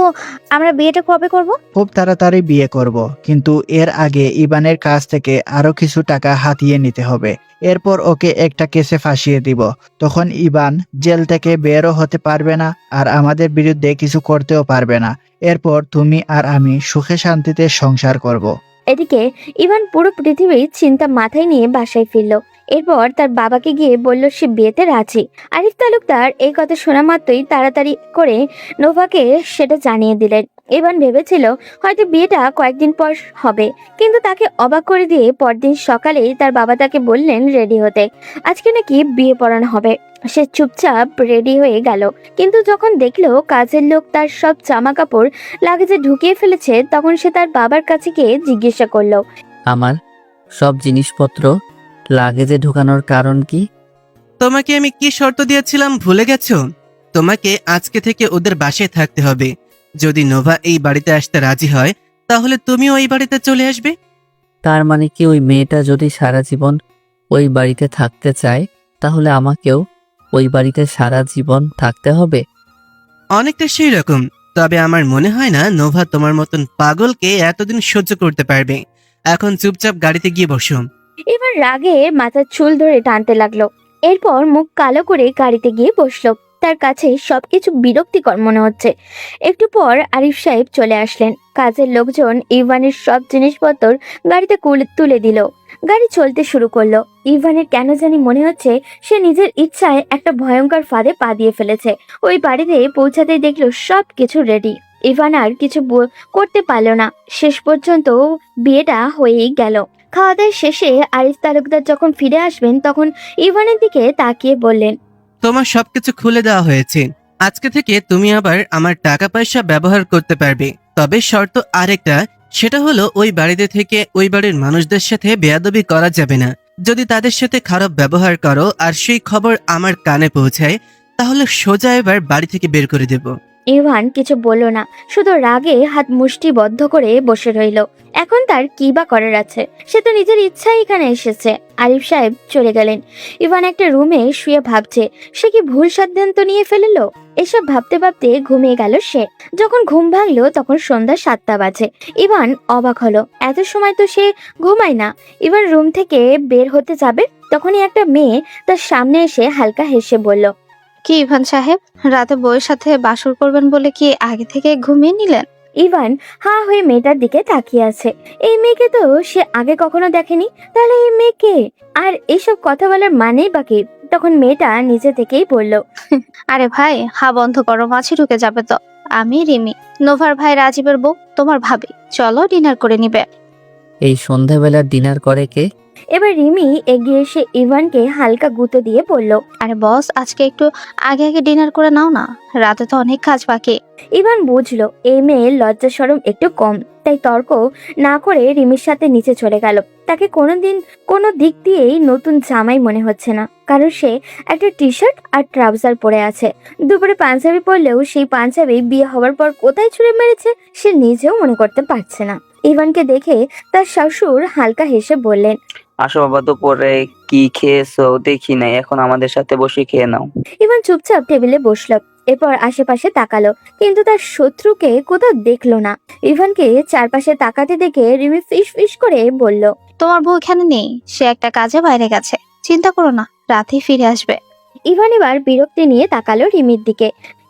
[SPEAKER 9] আমরা বিয়েটা কবে করব?
[SPEAKER 8] খুব তাড়াতাড়ি বিয়ে করব, কিন্তু এর আগে ইভানের কাছ থেকে আরো কিছু টাকা হাতিয়ে নিতে হবে। এরপর ওকে একটা কেসে ফাঁসিয়ে দিব। তখন ইভান জেল থেকে বেরও হতে পারবে না, আর আমাদের বিরুদ্ধে কিছু করতেও পারবে না। এরপর তুমি আর আমি সুখে শান্তিতে সংসার করব।
[SPEAKER 3] এদিকে ইভান পুরো পৃথিবীর চিন্তা মাথায় নিয়ে বাসায় ফিরল। এরপর তার বাবাকে গিয়ে বলল সে বিয়েতে রাজি। আরিফ তালুকদার এই কথা শোনা মাত্রই তাড়াতাড়ি করে নোভাকে সেটা জানিয়ে দিলেন। ইভান ভেবেছিল হয়তো বিয়েটা কয়েকদিন পর হবে, কিন্তু তাকে অবাক করে দিয়ে পরদিন সকালেই তার বাবা তাকে বললেন রেডি হতে। আজকে নাকি বিয়ে পড়ানো হবে। সে চুপচাপ রেডি হয়ে গেল, কিন্তু যখন দেখলো কাজের লোক তার সব জামা কাপড় লাগেজে ঢুকিয়ে ফেলেছে, তখন সে তার বাবার কাছে গিয়ে জিজ্ঞাসা করলো,
[SPEAKER 2] আমার সব জিনিসপত্র লাগেজে ঢোকানোর কারণ কি?
[SPEAKER 5] তোমাকে আমি কি শর্ত দিয়েছিলাম ভুলে গেছো? তোমাকে আজকে থেকে ওদের বাসায় থাকতে হবে। যদি নোভা এই বাড়িতে আসতে রাজি হয় তাহলে তুমিও ওই বাড়িতে চলে আসবে।
[SPEAKER 2] তার মানে কি ওই মেয়েটা যদি সারা জীবন ওই বাড়িতে থাকতে চায়, তাহলে আমাকেও ওই বাড়িতে সারা জীবন থাকতে হবে?
[SPEAKER 5] অনেকটা সেই রকম, তবে আমার মনে হয় না নোভা তোমার মতন পাগলকে এতদিন সহ্য করতে পারবে। এখন চুপচাপ গাড়িতে গিয়ে বসো।
[SPEAKER 3] এবার রাগে মাথার চুল ধরে টানতে লাগলো। এরপর মুখ কালো করে গাড়িতে গিয়ে বসলো। তার কাছে সবকিছু বিরক্তিকর মনে হচ্ছে। একটু পর আরিফ সাহেব চলে আসলেন। কাজের লোকজন ইভানের সব জিনিসপত্র গাড়িতে তুলে দিল। গাড়ি চলতে শুরু করলো। ইভানের কেন জানি মনে হচ্ছে সে নিজের ইচ্ছায় একটা ভয়ঙ্কর ফাঁদে পা দিয়ে ফেলেছে। ওই বাড়িতে পৌঁছাতেই দেখলো সবকিছু রেডি। ইভান আর কিছু করতে পারলো না। শেষ পর্যন্ত বিয়েটা হয়েই গেল। খাওয়া দাওয়া শেষে আরিফ তালুকদার যখন ফিরে আসবেন, তখন ইভানের দিকে তাকিয়ে বললেন,
[SPEAKER 5] তোমার সবকিছু খুলে দেওয়া হয়েছে। আজকে থেকে তুমি আবার আমার টাকা পয়সা ব্যবহার করতে পারবে। তবে শর্ত আরেকটা, সেটা হলো ওই বাড়িতে থেকে ওই বাড়ির মানুষদের সাথে বেয়াদবি করা যাবে না। যদি তাদের সাথে খারাপ ব্যবহার করো আর সেই খবর আমার কানে পৌঁছায়, তাহলে সোজা এবার বাড়ি থেকে বের করে দেব।
[SPEAKER 3] ইভান কিছু বলল না, শুধু রাগে হাত মুষ্টিবদ্ধ করে বসে রইল। এখন তার কি বা করার আছে? সে তো নিজের ইচ্ছায় এখানে এসেছে। আরিফ সাহেব চলে গেলেন। ইভান একটা রুমে শুয়ে ভাবছে সে কি ভুল সিদ্ধান্ত নিয়ে ফেললো। এসব ভাবতে ভাবতে ঘুমিয়ে গেল সে। যখন ঘুম ভাঙলো তখন সন্ধ্যা 7টা বাজে। ইভান অবাক হলো, এত সময় তো সে ঘুমায় না। ইভান রুম থেকে বের হতে যাবে, তখনই একটা মেয়ে তার সামনে এসে হালকা হেসে বলল,
[SPEAKER 11] কি ইভান সাহেব, রাতে বউয়ের সাথে বাসর করবেন বলে কি আগে থেকে ঘুমিয়ে নিলেন?
[SPEAKER 3] ইভান হা হয়ে মেয়েটার দিকে তাকিয়ে আছে। এই মেয়েকে তো সে আগে কখনো দেখেনি। তাহলে এই মেয়েকে, আর এইসব কথা বলার মানেই বাকি। তখন মেয়েটা নিজে থেকেই বলল,
[SPEAKER 11] আরে ভাই, হা বন্ধ করো, মাছি ঢুকে যাবে তো। আমি রিমি, নোভার ভাই রাজীবের বউ, তোমার ভাবি। চলো ডিনার করে নিবে।
[SPEAKER 2] এই সন্ধ্যাবেলা ডিনার করে কে?
[SPEAKER 3] এবার রিমি এগিয়ে এসে ইভানকে হালকা গুঁতো দিয়ে বলল,
[SPEAKER 11] আরে বস, আজকে একটু আগে আগে ডিনার করে নাও না, রাতে তো অনেক কাজ বাকি।
[SPEAKER 3] ইভান বুঝলো এই মেয়ের লজ্জা শরম একটু কম, তাই তর্ক না করে রিমির সাথে নিচে চলে গেল। তাকে কোনো দিক দিয়েই নতুন জামাই মনে হচ্ছে না, কারণ সে একটা টি শার্ট আর ট্রাউজার পরে আছে। দুপুরে পাঞ্জাবি পরলেও সেই পাঞ্জাবি বিয়ে হওয়ার পর কোথায় ছুঁড়ে মেরেছে সে নিজেও মনে করতে পারছে না। ইভানকে দেখে তার শ্বশুর হালকা হেসে বললেন,
[SPEAKER 6] আসো বাবা, দুপুরে কি খেয়েছো দেখি নাই, এখন আমাদের সাথে বসে খেয়ে নাও।
[SPEAKER 3] ইভান চুপচাপ টেবিলে বসলো। এরপর আশেপাশে তাকালো, কিন্তু তার শত্রুকে কোথাও দেখলো না। ইভানকে চারপাশে তাকাতে দেখে রিমি ফিস ফিস করে বলল,
[SPEAKER 11] তোমার বউ এখানে নেই, সে একটা কাজে বাইরে গেছে। চিন্তা করো না, রাতেই ফিরে আসবে।
[SPEAKER 3] ইভান এবার বিরক্তি নিয়ে তাকালো রিমির দিকে।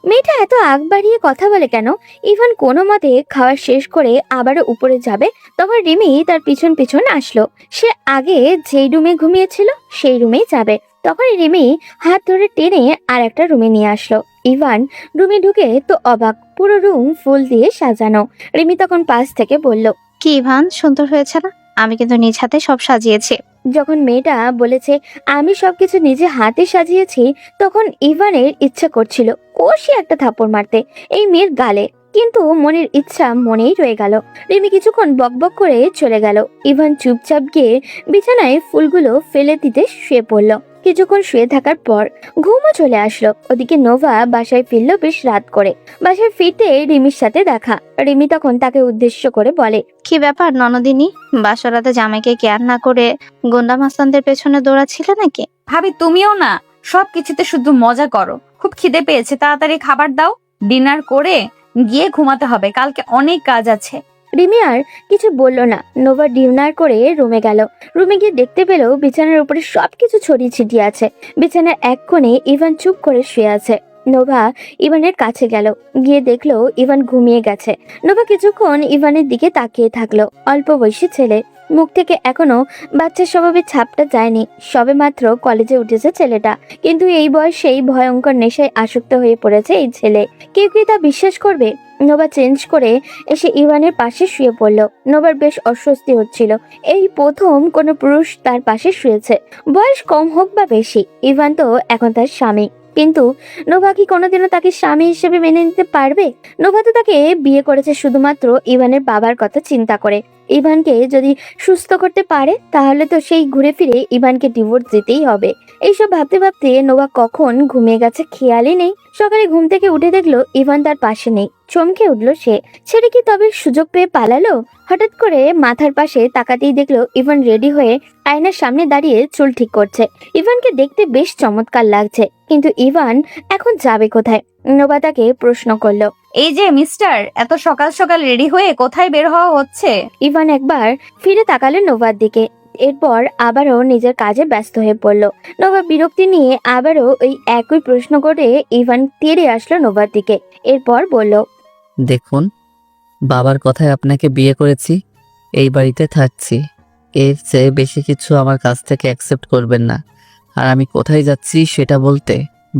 [SPEAKER 3] মেয়েটা এত আগ বাড়িয়ে কথা বলে কেন? ইভান কোনো মতে খাওয়া শেষ করে আবারও উপরে যাবে, তখন রিমি তার পিছন পিছন আসলো। সে আগে যেই রুমে ঘুমিয়েছিল সেই রুমেই যাবে, তখন রিমি হাত ধরে টেনে আর একটা রুমে নিয়ে আসলো। ইভান রুমে ঢুকে তো অবাক, পুরো রুম ফুল দিয়ে সাজানো। রিমি তখন পাশ থেকে বলল,
[SPEAKER 11] কি ইভান, সুন্দর হয়েছে না? আমি কিন্তু নিজ হাতে সব সাজিয়েছি।
[SPEAKER 3] যখন মেয়েটা বলেছে আমি সবকিছু নিজে হাতে সাজিয়েছি, তখন ইভানের ইচ্ছা করছিল কষি একটা থাপ্পড় মারতে এই মেয়ের গালে, কিন্তু মনের ইচ্ছা মনেই রয়ে গেল। রিমি কিছুক্ষণ বকবক করে চলে গেল। ইভান চুপচাপ গিয়ে বিছানায় ফুলগুলো ফেলে দিতে শুয়ে পড়ল। কিছুক্ষণ শুয়ে থাকার পর ঘুমও চলে আসলো। ওদিকে নোভা বাসায় ফিরলো বেশ রাত করে। বাসায় ফিরতে রিমির সাথে দেখা। রিমি তখন তাকে উদ্দেশ্য করে বলে,
[SPEAKER 11] কি ব্যাপার ননদিনী, বাসরাতে জামাইকে কেয়ার না করে গুন্ডা মাস্তানদের পেছনে দৌড়াচ্ছিলে নাকি?
[SPEAKER 1] ভাবি তুমিও না সবকিছুতে শুধু মজা করো। খুব খিদে পেয়েছে, তাড়াতাড়ি খাবার দাও। ডিনার করে গিয়ে ঘুমাতে হবে, কালকে অনেক কাজ আছে।
[SPEAKER 3] রিমি আর কিছু বলল না। নোভা ডিনার করে রুমে গেল। রুমে গিয়ে দেখতে পেল বিছানার উপরে সবকিছু ছড়িয়ে ছিটিয়ে আছে। বিছানার এক কোণে ইভান চুপ করে শুয়ে আছে। নোভা ইভানের কাছে গেল, গিয়ে দেখলো ইভান ঘুমিয়ে গেছে। নোভা কিছুক্ষণ ইভানের দিকে তাকিয়ে থাকলো। অল্প বয়সী ছেলে, মুখ থেকে এখনো বাচ্চার স্বভাবের ছাপটা যায়নি। সবে মাত্র কলেজে উঠেছে ছেলেটা, কিন্তু এই বয়সেই ভয়ঙ্কর নেশায় আসক্ত হয়ে পড়েছে এই ছেলে। কেউ কি তা বিশ্বাস করবে? নোভা চেঞ্জ করে এসে ইভানের পাশে শুয়ে পড়ল। নোভার বেশ অস্বস্তি হচ্ছিল। এই প্রথম কোনো পুরুষ তার পাশে শুয়েছে, বয়স কম হোক বা বেশি। ইভান তো এখন তার স্বামী, কিন্তু নোভা কি কোনোদিনও তাকে স্বামী হিসেবে মেনে নিতে পারবে? নোভা তো তাকে বিয়ে করেছে শুধুমাত্র ইভানের বাবার কথা চিন্তা করে। ইভানকে যদি সুস্থ করতে পারে তাহলে তো সেই ঘুরে ফিরে ইভানকে ডিভোর্স দিতেই হবে। এইসব ভাবতে ভাবতে নোভা কখন ঘুমিয়ে গেছে খেয়ালই নেই। সকালে ঘুম থেকে উঠে দেখলো ইভান তার পাশে নেই। চমকে উঠলো সে। ছেড়ে কি তবে সুযোগ পেয়ে পালালো? হঠাৎ করে মাথার পাশে তাকাতেই দেখলো ইভান রেডি হয়ে আয়নার সামনে দাঁড়িয়ে চুল ঠিক করছে। ইভানকে দেখতে বেশ চমৎকার লাগছে, কিন্তু ইভান এখন যাবে কোথায়? নোভা তাকে প্রশ্ন করলো।
[SPEAKER 1] এই যে মিস্টার, এত সকাল সকাল রেডি হয়ে কোথায় বের হওয়া হচ্ছে?
[SPEAKER 3] ইভান একবার ফিরে তাকালো নোভার দিকে, এরপর আবারও নিজের কাজে ব্যস্ত হয়ে পড়লো। নোভা বিরক্তি নিয়ে আবারও ওই একই প্রশ্ন করে ইভান তেড়ে আসলো নোভার দিকে। এরপর বলল,
[SPEAKER 2] দেখুন, বাবার কথায় আপনাকে বিয়ে করেছি, এই বাড়িতে থাকছি। এর চেয়ে বেশি কিছু আমার কাছ থেকে অ্যাকসেপ্ট করবেন না। আর আমি কোথায় যাচ্ছি সেটা বলতে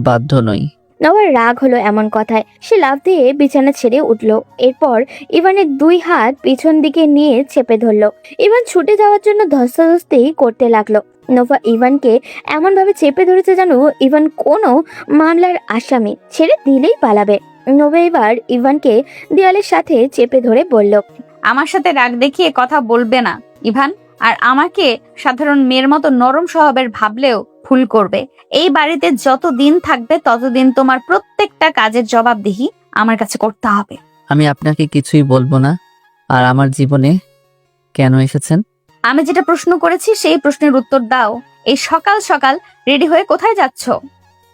[SPEAKER 2] বাধ্য নই।
[SPEAKER 3] নোভার রাগ হলো এমন কথায়। সে লাফ দিয়ে বিছানা ছেড়ে উঠলো। এরপর ইভানের দুই হাত পিছন দিকে নিয়ে চেপে ধরলো। ইভান ছুটে যাওয়ার জন্য ধস্তাধস্তি করতে লাগলো। নোভা ইভানকে এমন ভাবে চেপে ধরেছে যেন ইভান কোনো মামলার আসামি, ছেড়ে দিলেই পালাবে। নোভা এবার ইভানকে দেয়ালের সাথে চেপে ধরে বলল,
[SPEAKER 1] আমার সাথে রাগ দেখিয়ে কথা বলবে না ইভান। আর আমাকে সাধারণ মেয়ের মতো নরম স্বভাবের ভাবলেও ভুল করবে। এই বাড়িতে যত দিন থাকবে ততদিন তোমার প্রত্যেকটা কাজের জবাবদিহি আমার কাছে করতে হবে।
[SPEAKER 2] আমি আপনাকে কিছুই বলবো না। আর আমার জীবনে কেন এসেছেন?
[SPEAKER 1] আমি যেটা প্রশ্ন করেছি সেই প্রশ্নের উত্তর দাও। এই সকাল সকাল রেডি হয়ে কোথায় যাচ্ছ?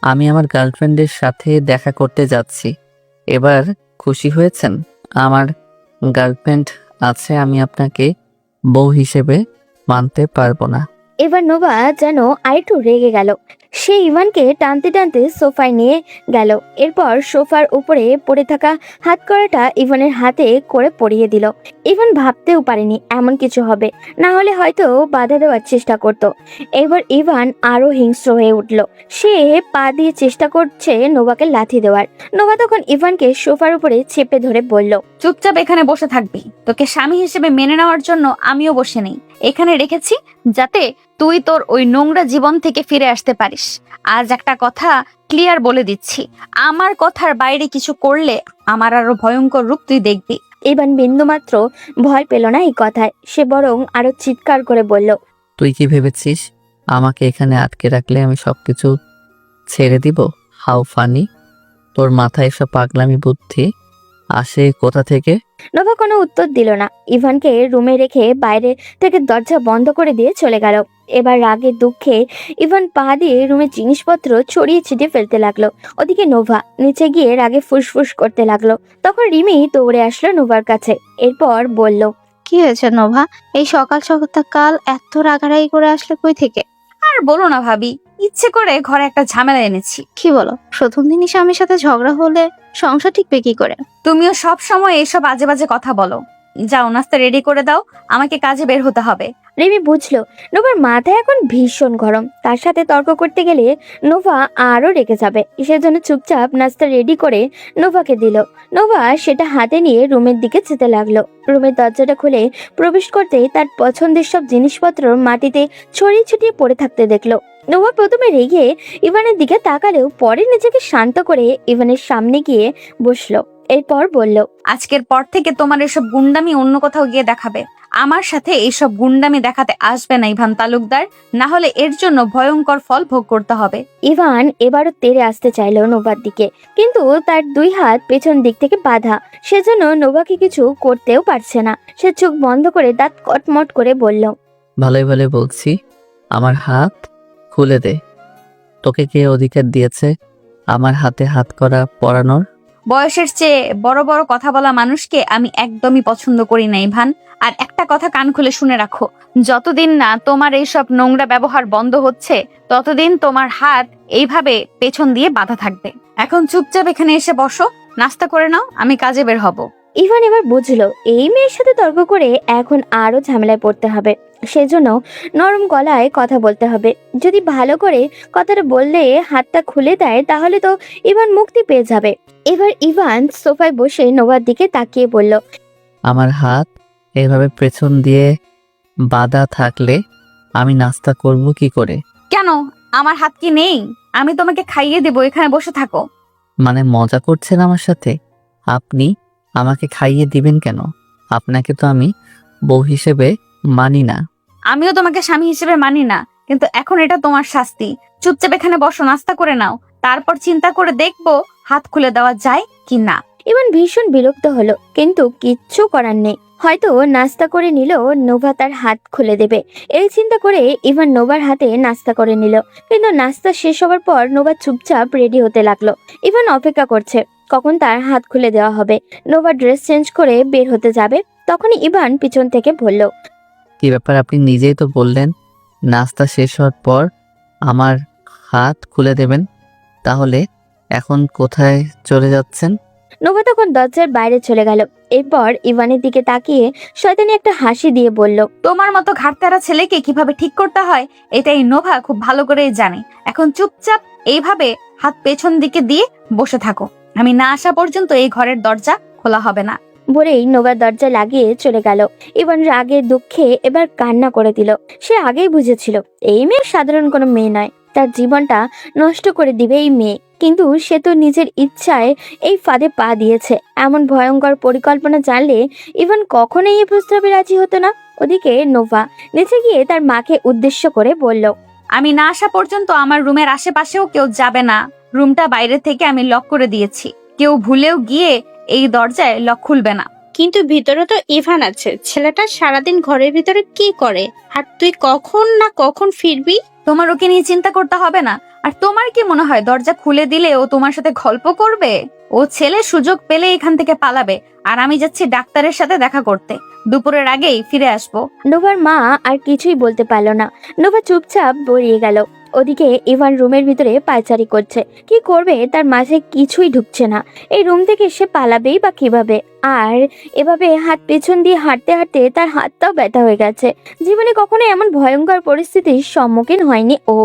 [SPEAKER 2] আমি আমার গার্লফ্রেন্ডের সাথে দেখা করতে যাচ্ছি। এবার খুশি হয়েছেন? আমার গার্লফ্রেন্ড আছে, আমি আপনাকে বউ হিসেবে মানতে পারবো না।
[SPEAKER 3] এবার নোভা যেন আরেকটু রেগে গেল। সে ইভানকে টানতে টানতে সোফায় নিয়ে গেল। এরপর সোফার উপরে পড়ে থাকা হাত কড়াটা ইভানের হাতে করে পরিয়ে দিল। ইভান ভাবতেও পারেনি এমন কিছু হবে, না হলে হয়তো বাধা দেওয়ার চেষ্টা করত। এবার ইভান আরো হিংস্র হয়ে উঠল। সে পা দিয়ে চেষ্টা করছে নোভাকে লাথি দেওয়ার। নোভা তখন ইভানকে সোফার উপরে চেপে ধরে বলল,
[SPEAKER 1] চুপচাপ এখানে বসে থাকবি। তোকে স্বামী হিসেবে মেনে নেওয়ার জন্য আমিও বসে নেই। এখানে রেখেছি যাতে তুই তোর ওই নোংরা জীবন থেকে ফিরে আসতে পারিস। আজ একটা কথা ক্লিয়ার বলে দিচ্ছি, আমার কথার বাইরে কিছু করলে আমার আরো ভয়ঙ্কর রূপ তুই দেখবি।
[SPEAKER 3] ইভান বিন্দুমাত্র ভয় পেল না এই কথায়। সে বরং আরো চিৎকার করে বলল,
[SPEAKER 2] তুই কি ভেবেছিস আমাকে এখানে আটকে রাখলে আমি সবকিছু ছেড়ে দিব? How funny! তোর মাথায় এসব পাগলামি বুদ্ধি আসে কোথা থেকে?
[SPEAKER 3] নোভা কোনো উত্তর দিল না। ইভানকে রুমে রেখে বাইরে থেকে দরজা বন্ধ করে দিয়ে চলে গেল। এবার রাগে দুঃখে ইভান পা দিয়ে রুমের জিনিসপত্র ছড়িয়ে ছিটিয়ে ফেলতে লাগলো। ওদিকে নোভা নিচে গিয়ে রাগে ফুসফুস করতে লাগলো। তখন রিমি দৌড়ে আসলো নোভার কাছে। এরপর বলল,
[SPEAKER 11] কি হয়েছে নোভা, এই সকাল সকাল এত রাগারাগি করে আসলে কই থেকে?
[SPEAKER 1] আর বলো না ভাবি, ইচ্ছে করে ঘরে একটা ঝামেলা এনেছি।
[SPEAKER 11] কি বলো, প্রথম দিনই স্বামীর সাথে ঝগড়া হলে সংসার ঠিকবে কি করে?
[SPEAKER 1] তুমিও সব সময় এসব আজে বাজে কথা বলো। যাও নাস্তা রেডি করে দাও, আমাকে কাজে বের হতে হবে।
[SPEAKER 3] রিমি বুঝলো নোভার মাথায় এখন ভীষণ গরম। তার সাথে তর্ক করতে গেলে নোভা আরো রেগে যাবে। সেজন্য চুপচাপ নাস্তা রেডি করে নোভাকে দিল। নোভা সেটা হাতে নিয়ে রুমের দিকে যেতে লাগলো। রুমের দরজাটা খুলে প্রবেশ করতেই তার পছন্দের সব জিনিসপত্র মাটিতে ছড়িয়ে ছিটিয়ে পড়ে থাকতে দেখলো। নোভা প্রথমে রেগে ইভানের দিকে তাকালেও পরে নিজেকে শান্ত করে ইভানের সামনে গিয়ে বসলো। এরপর বলল,
[SPEAKER 1] আজকের পর থেকে তোমার এসব গুন্ডামি অন্য কোথাও গিয়ে দেখাবে। আমার সাথে এইসব গুন্ডামি দেখাতে আসবে না ইভান তালুকদার, না হলে এর জন্য ভয়ঙ্কর ফল ভোগ করতে হবে।
[SPEAKER 3] ইভান এবারও তেড়ে আসতে চাইলো নোভার দিকে, কিন্তু তার দুই হাত পেছন দিক থেকে বাঁধা, সেজন্য নোভাকে কিছু করতেও পারছে না। সে চোখ বন্ধ করে দাঁত কটমট করে বলল,
[SPEAKER 2] ভালোই ভালোই বলছি, আমার হাত খুলে দে। তোকে কে অধিকার দিয়েছে আমার হাতে হাত করা পরানোর?
[SPEAKER 1] বয়সের চেয়ে বড় বড় কথা বলা মানুষকে আমি একদমই পছন্দ করি না ইভান। আর একটা কথা কান খুলে শুনে রাখো, যতদিন না তোমার এইসব নোংরা ব্যবহার বন্ধ হচ্ছে ততদিন তোমার হাত এইভাবে পেছন দিয়ে বাঁধা থাকবে। এখন চুপচাপ এখানে এসে বসো, নাস্তা করে নাও, আমি কাজে বের হব।
[SPEAKER 3] ইভান এবার বুঝলো এই মেয়ের সাথে তর্ক করে এখন আরো ঝামেলায় পড়তে হবে। সেজন্য নরম গলায় কথা বলতে হবে। যদি ভালো করে কথাটা বললে হাতটা খুলে দেয় তাহলে তো ইভান মুক্তি পেয়ে যাবে। এবার ইভান সোফায় বসে নোভার দিকে তাকিয়ে বলল,
[SPEAKER 2] আমার হাত এভাবে পেছন দিয়ে বাঁধা থাকলে আমি নাস্তা করব কি করে?
[SPEAKER 1] কেন, আমার হাত কি নেই? আমি তোমাকে খাইয়ে দেবো, এখানে বসে থাকো।
[SPEAKER 2] মানে মজা করছেন আমার সাথে? আপনি আমাকে খাইয়ে দিবেন কেন? আপনাকে তো আমি বউ হিসেবে মানি না।
[SPEAKER 1] আমিও তোমাকে স্বামী হিসেবে মানি না, কিন্তু এখন এটা তোমার শাস্তি। চুপচাপ এখানে বসো, নাস্তা করে নাও, তারপর চিন্তা করে দেখবো হাত খুলে দেওয়া যায় কি না।
[SPEAKER 3] ইভান ভীষণ বিরক্ত হলো, কিন্তু কিচ্ছু করার নেই। হয়তো নাস্তা করে নিল নোভা তার হাত খুলে দেবে, এই চিন্তা করে ইভান নোভার হাতে নাস্তা করে নিল। কিন্তু নাস্তা শেষ হওয়ার পর নোভা চুপচাপ রেডি হতে লাগলো। ইভান অপেক্ষা করছে কখন তার হাত খুলে দেওয়া হবে। নোভা ড্রেস চেঞ্জ করে বের হতে যাবে, তখনই ইভান পিছন থেকে বলল,
[SPEAKER 2] কি ব্যাপার, আপনি নিজেই তো বললেন নাস্তা শেষ হওয়ার পর আমার হাত খুলে দেবেন, তাহলে এখন কোথায় চলে যাচ্ছেন?
[SPEAKER 3] নোভা তখন দরজার বাইরে চলে গেল। এরপর ইভানের দিকে তাকিয়ে শয়তানি একটা হাসি দিয়ে বলল,
[SPEAKER 1] তোমার মতো ঘাটতারা ছেলেকে কিভাবে ঠিক করতে হয় এটাই নোভা খুব ভালো করেই জানে। এখন চুপচাপ এইভাবে হাত পেছন দিকে দিয়ে বসে থাকো, আমি না আসা পর্যন্ত এই ঘরের দরজা খোলা হবে না।
[SPEAKER 3] বলেই নোভা দরজা লাগিয়ে চলে গেল। ইভান রাগে দুঃখে এবার কান্না করে দিল। সে আগেই বুঝেছিল এই মেয়ে সাধারণ কোনো মেয়ে নয়, তার জীবনটা নষ্ট করে দিবে এই মেয়ে। কিন্তু সে তো নিজের ইচ্ছায় এই ফাঁদে পা দিয়েছে। এমন ভয়ঙ্কর পরিকল্পনা জানলে ইভান কখনোই এই প্রস্তাবে রাজি হতো না। ওদিকে নোভা নিচে গিয়ে তার মাকে উদ্দেশ্য করে বলল,
[SPEAKER 1] আমি না আসা পর্যন্ত আমার রুমের আশেপাশেও কেউ যাবে না। রুমটা বাইরে থেকে আমি লক করে দিয়েছি, কেউ ভুলেও গিয়ে এই দরজায় লক খুলবে না।
[SPEAKER 7] কিন্তু ভিতরে তো ইভান আছে, ছেলেটা সারাদিন ঘরের ভিতরে কি করে? আর তুই কখন না কখন ফিরবি?
[SPEAKER 1] তোমার ওকে নিয়ে চিন্তা করতে হবে না। আর তোমার কি মনে হয় দরজা খুলে দিলে ও তোমার সাথে গল্প করবে? ও ছেলে সুযোগ পেলে এখান থেকে পালাবে, আর আমি যাচ্ছি ডাক্তারের সাথে দেখা করতে। দুপুরের আগেই ফিরে আসবো।
[SPEAKER 3] নোভার মা আর কিছুই বলতে পারল না। নোভা চুপচাপ বেরিয়ে গেল। ওদিকে ইভান রুমের ভিতরে পায়চারি করছে। কি করবে তার মাঝে কিছুই ঢুকছে না। এই রুম থেকে সে পালাবেই বা কিভাবে? আর এভাবে হাত পেছন দিয়ে হাঁটতে হাঁটতে তার হাতটাও ব্যথা হয়ে গেছে। জীবনে কখনো এমন ভয়ঙ্কর পরিস্থিতির সম্মুখীন হয়নি ও।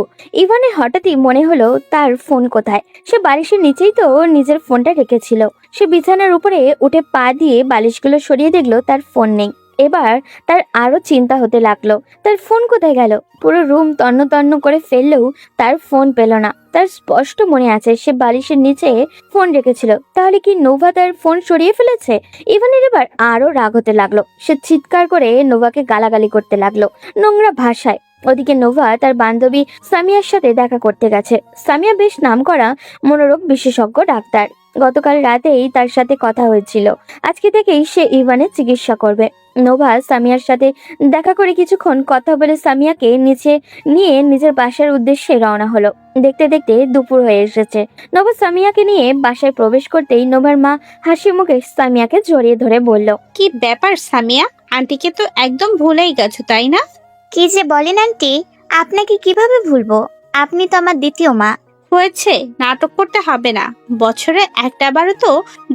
[SPEAKER 3] ইভানের হঠাৎই মনে হলো তার ফোন কোথায়। সে বালিশের নিচেই তো নিজের ফোনটা রেখেছিল। সে বিছানার উপরে উঠে পা দিয়ে বালিশগুলো সরিয়ে দেখলো তার ফোন নেই। এবার তার আরো চিন্তা হতে লাগলো, তার ফোন কোথায় গেল। পুরো রুম তন্ন তন্ন করে ফেললেও তার ফোন পেল না। তার স্পষ্ট মনে আছে সে বালিশের নিচে ফোন রেখেছিল। তাহলে কি নোভা তার ফোন সরিয়ে ফেলেছে? ইভানের এবার আরো রাগ হতে লাগলো। সে চিৎকার করে নোভাকে গালাগালি করতে লাগলো নোংরা ভাষায়। ওদিকে নোভা তার বান্ধবী সামিয়ার সাথে দেখা করতে গেছে। সামিয়া বেশ নামকরা মনোরোগ বিশেষজ্ঞ ডাক্তার। গতকাল রাতেই তার সাথে কথা হয়েছিল। আজকে থেকেই সে ইভানের চিকিৎসা করবে। নোভা সামিয়ার সাথে দেখা করে কিছুক্ষণ কথা বলে সামিয়াকে নিচে নিয়ে নিজের বাসার উদ্দেশ্যে রওনা হলো। দেখতে দেখতে দুপুর হয়ে এসেছে। নোভা সামিয়াকে নিয়ে বাসায় প্রবেশ করতেই নোভার মা হাসি মুখে সামিয়াকে জড়িয়ে ধরে বলল,
[SPEAKER 7] কি ব্যাপার সামিয়া, আন্টিকে তো একদম ভুলেই গেছো তাই না?
[SPEAKER 9] কি যে বলেন আন্টি, আপনাকে কিভাবে ভুলবো? আপনি তো আমার দ্বিতীয় মা।
[SPEAKER 7] হয়েছে, নাটক করতে হবে না। বছরে একটা বারও তো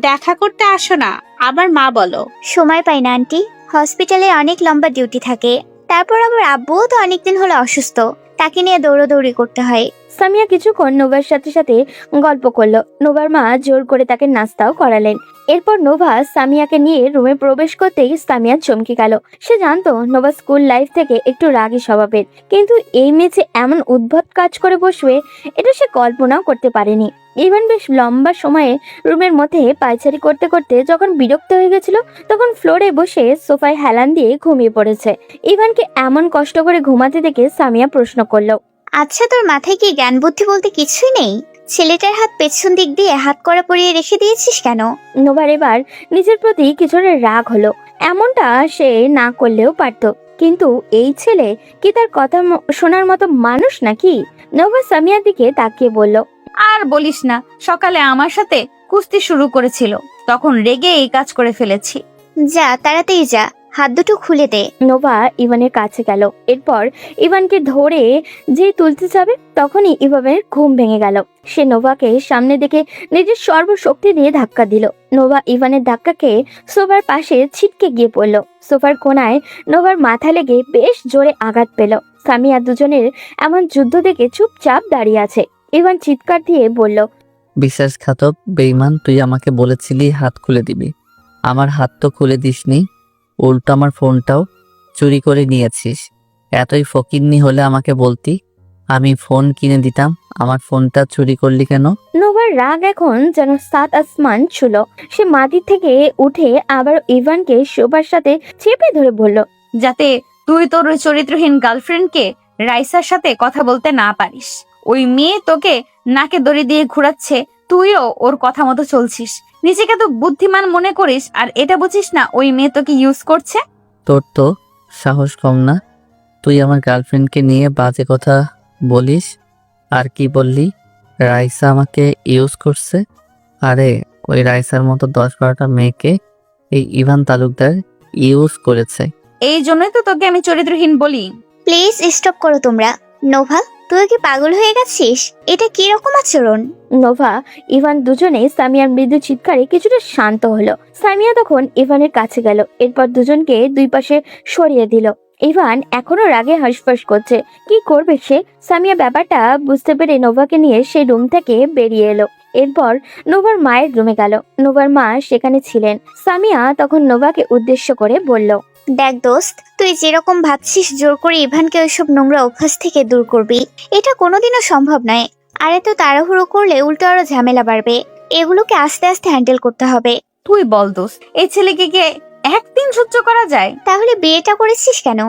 [SPEAKER 7] দেখা করতে আসো না, আবার মা বলো।
[SPEAKER 9] সময় পাই না আন্টি, হসপিটালে অনেক লম্বা ডিউটি থাকে। তারপর আবার আব্বুও তো অনেকদিন হলো অসুস্থ, তাকে নিয়ে দৌড়াদৌড়ি করতে হয়।
[SPEAKER 3] সামিয়া কিছুক্ষণ নোভার সাথে সাথে গল্প করলো। নোভার মা জোর করে তাকে নাস্তাও করালেন। এরপর নোভা সামিয়াকে নিয়ে রুমে প্রবেশ করতেই সামিয়া চমকে গেল। সে জানতো নোভা স্কুল লাইফ থেকে একটু রাগী স্বভাবের, কিন্তু এই মেয়ে যে এমন উদ্ভট কাজ করে বসবে এটা সে কল্পনাও করতে পারেনি। ইভান বেশ লম্বা সময়ে রুমের মধ্যে পায়চারি করতে করতে যখন বিরক্ত হয়ে গেছিল, তখন ফ্লোরে বসে সোফায় হেলান দিয়ে ঘুমিয়ে পড়েছে। ইভানকে এমন কষ্ট করে ঘুমাতে দেখে সামিয়া প্রশ্ন করলো,
[SPEAKER 9] আচ্ছা, তোর মাথায় কি জ্ঞান বুদ্ধি বলতে কিছুই নেই? ছেলেটার হাত পেছন দিক দিয়ে হাত করা পরিয়ে রেখে দিয়েছিস কেন?
[SPEAKER 3] নোভার এবার নিজের প্রতি কিছুটা রাগ হলো। এমনটা সে না করলেও পারত, কিন্তু এই ছেলে কি তার কথা শোনার মতো মানুষ নাকি? নোভা সামিয়ার দিকে তাকিয়ে বলল,
[SPEAKER 1] আর বলিস না, সকালে আমার সাথে কুস্তি শুরু করেছিল, তখন রেগে এই কাজ করে ফেলেছি।
[SPEAKER 9] যা, তাড়াতাড়ি যা, হাত দুটো খুলে দে।
[SPEAKER 3] নোভা ইভানের কাছে গেল। এরপর ইভানকে ধরে যে তুলতে যাবে তখনই ইভানের ঘুম ভেঙে গেল। সে নোভাকে সামনে দেখে নিজের সর্বশক্তি দিয়ে ধাক্কা দিল। নোভা ইভানের ধাক্কাকে সোফার পাশে ছিটকে গিয়ে পড়ল। সোফার কোনায় নোভার মাথা লেগে বেশ জোরে আঘাত পেল। সামিয়া দুজনের এমন যুদ্ধ দেখে চুপচাপ দাঁড়িয়ে আছে। ইভান চিৎকার দিয়ে বলল,
[SPEAKER 2] বিশ্বাসঘাতক বেঈমান, তুই আমাকে বলেছিলি হাত খুলে দিবি, আমার হাত তো খুলে দিসনি, উল্টো আমার ফোনটাও চুরি করে নিয়েছিস। এতই ফকিন্নি হলে আমাকে বলতি, আমি ফোন কিনে দিতাম। আমার ফোনটা চুরি করলি কেন?
[SPEAKER 3] নোভার রাগ এখন যেন সাত আসমান ছুল। সে মাটি থেকে উঠে আবার ইভানকে সোফার সাথে চেপে ধরে বলল,
[SPEAKER 1] যাতে তুই তোর ওই চরিত্রহীন গার্লফ্রেন্ডকে রাইসার সাথে কথা বলতে না পারিস। ওই মেয়ে তোকে নাকে দড়ি দিয়ে ঘুরাচ্ছে, তুইও ওর কথা মতো চলছিস। নিজেকে তো বুদ্ধিমান মনে করিস, আর এটা বুঝিস না ওই মেয়ে তোকে ইউজ করছে।
[SPEAKER 2] তোর তো সাহস কম না, তুই আমার গার্লফ্রেন্ডকে নিয়ে বাজে কথা বলিস। আর কি বললি? রাইসা আমাকে ইউজ করছে? আরে ওই রাইসার মতো 10-12টা মেয়েকে এই ইভান তালুকদার ইউজ করেছে।
[SPEAKER 1] এই জন্যই তো তোকে আমি চরিত্রহীন বলি।
[SPEAKER 9] প্লিজ স্টপ করো তোমরা। নোভা, তুই কি পাগল হয়ে গেছিস? এটা কি রকম আচরণ?
[SPEAKER 3] নোভা ইভান দুজনে সামিয়ার মৃদু চিৎকারে কিছুটা শান্ত হলো। সামিয়া তখন ইভানের কাছে গেল। এরপর দুজনকে দুই পাশে সরিয়ে দিল। ইভান এখনো রাগে হাঁসফাঁস করছে। কি করবে সে? সামিয়া ব্যাপারটা বুঝতে পেরে নোভাকে নিয়ে সেই রুম থেকে বেরিয়ে এলো। এরপর নোভার মায়ের রুমে গেল। নোভার মা সেখানে ছিলেন। সামিয়া তখন নোভাকে উদ্দেশ্য করে বলল,
[SPEAKER 9] দেখ দোস্ত, তুই যেরকম ভাবছিস জোর করে ইভানকে ওইসব নোংরা অভ্যাস থেকে দূর করবি, এটা কোনোদিনও সম্ভব নয়। আর এত তাড়াহুড়ো করলে উল্টো আরো ঝামেলা বাড়বে। এগুলোকে আস্তে আস্তে হ্যান্ডেল করতে হবে।
[SPEAKER 1] তুই বল দোস্ত, এই ছেলেকে কে একদিন সহ্য করা যায়?
[SPEAKER 9] তাহলে বিয়েটা করেছিস কেন?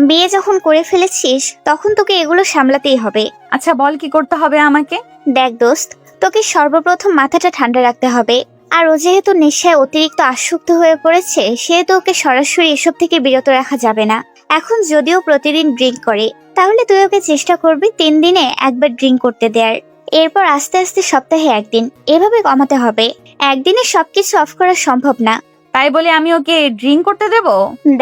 [SPEAKER 9] বিয়ে যখন করে ফেলেছিস তখন তোকে এগুলো সামলাতেই হবে।
[SPEAKER 1] আচ্ছা বল, কি করতে হবে আমাকে?
[SPEAKER 9] দেখ দোস্ত, তোকে সর্বপ্রথম মাথাটা ঠান্ডা রাখতে হবে। আর ও যেহেতু নেশায় অতিরিক্ত আসক্ত হয়ে পড়েছে, সেহেতু ওকে সরাসরি এসব থেকে বিরত রাখা যাবে না। এখন যদিও প্রতিদিন ড্রিঙ্ক করে, তাহলে তুই ওকে চেষ্টা করবি 3 দিনে একবার ড্রিঙ্ক করতে দেয়ার। এরপর আস্তে আস্তে সপ্তাহে 1 দিন, এভাবে কমাতে হবে। একদিনে সবকিছু অফ করা সম্ভব না।
[SPEAKER 1] তাই বলে আমি ওকে ড্রিঙ্ক করতে দেব?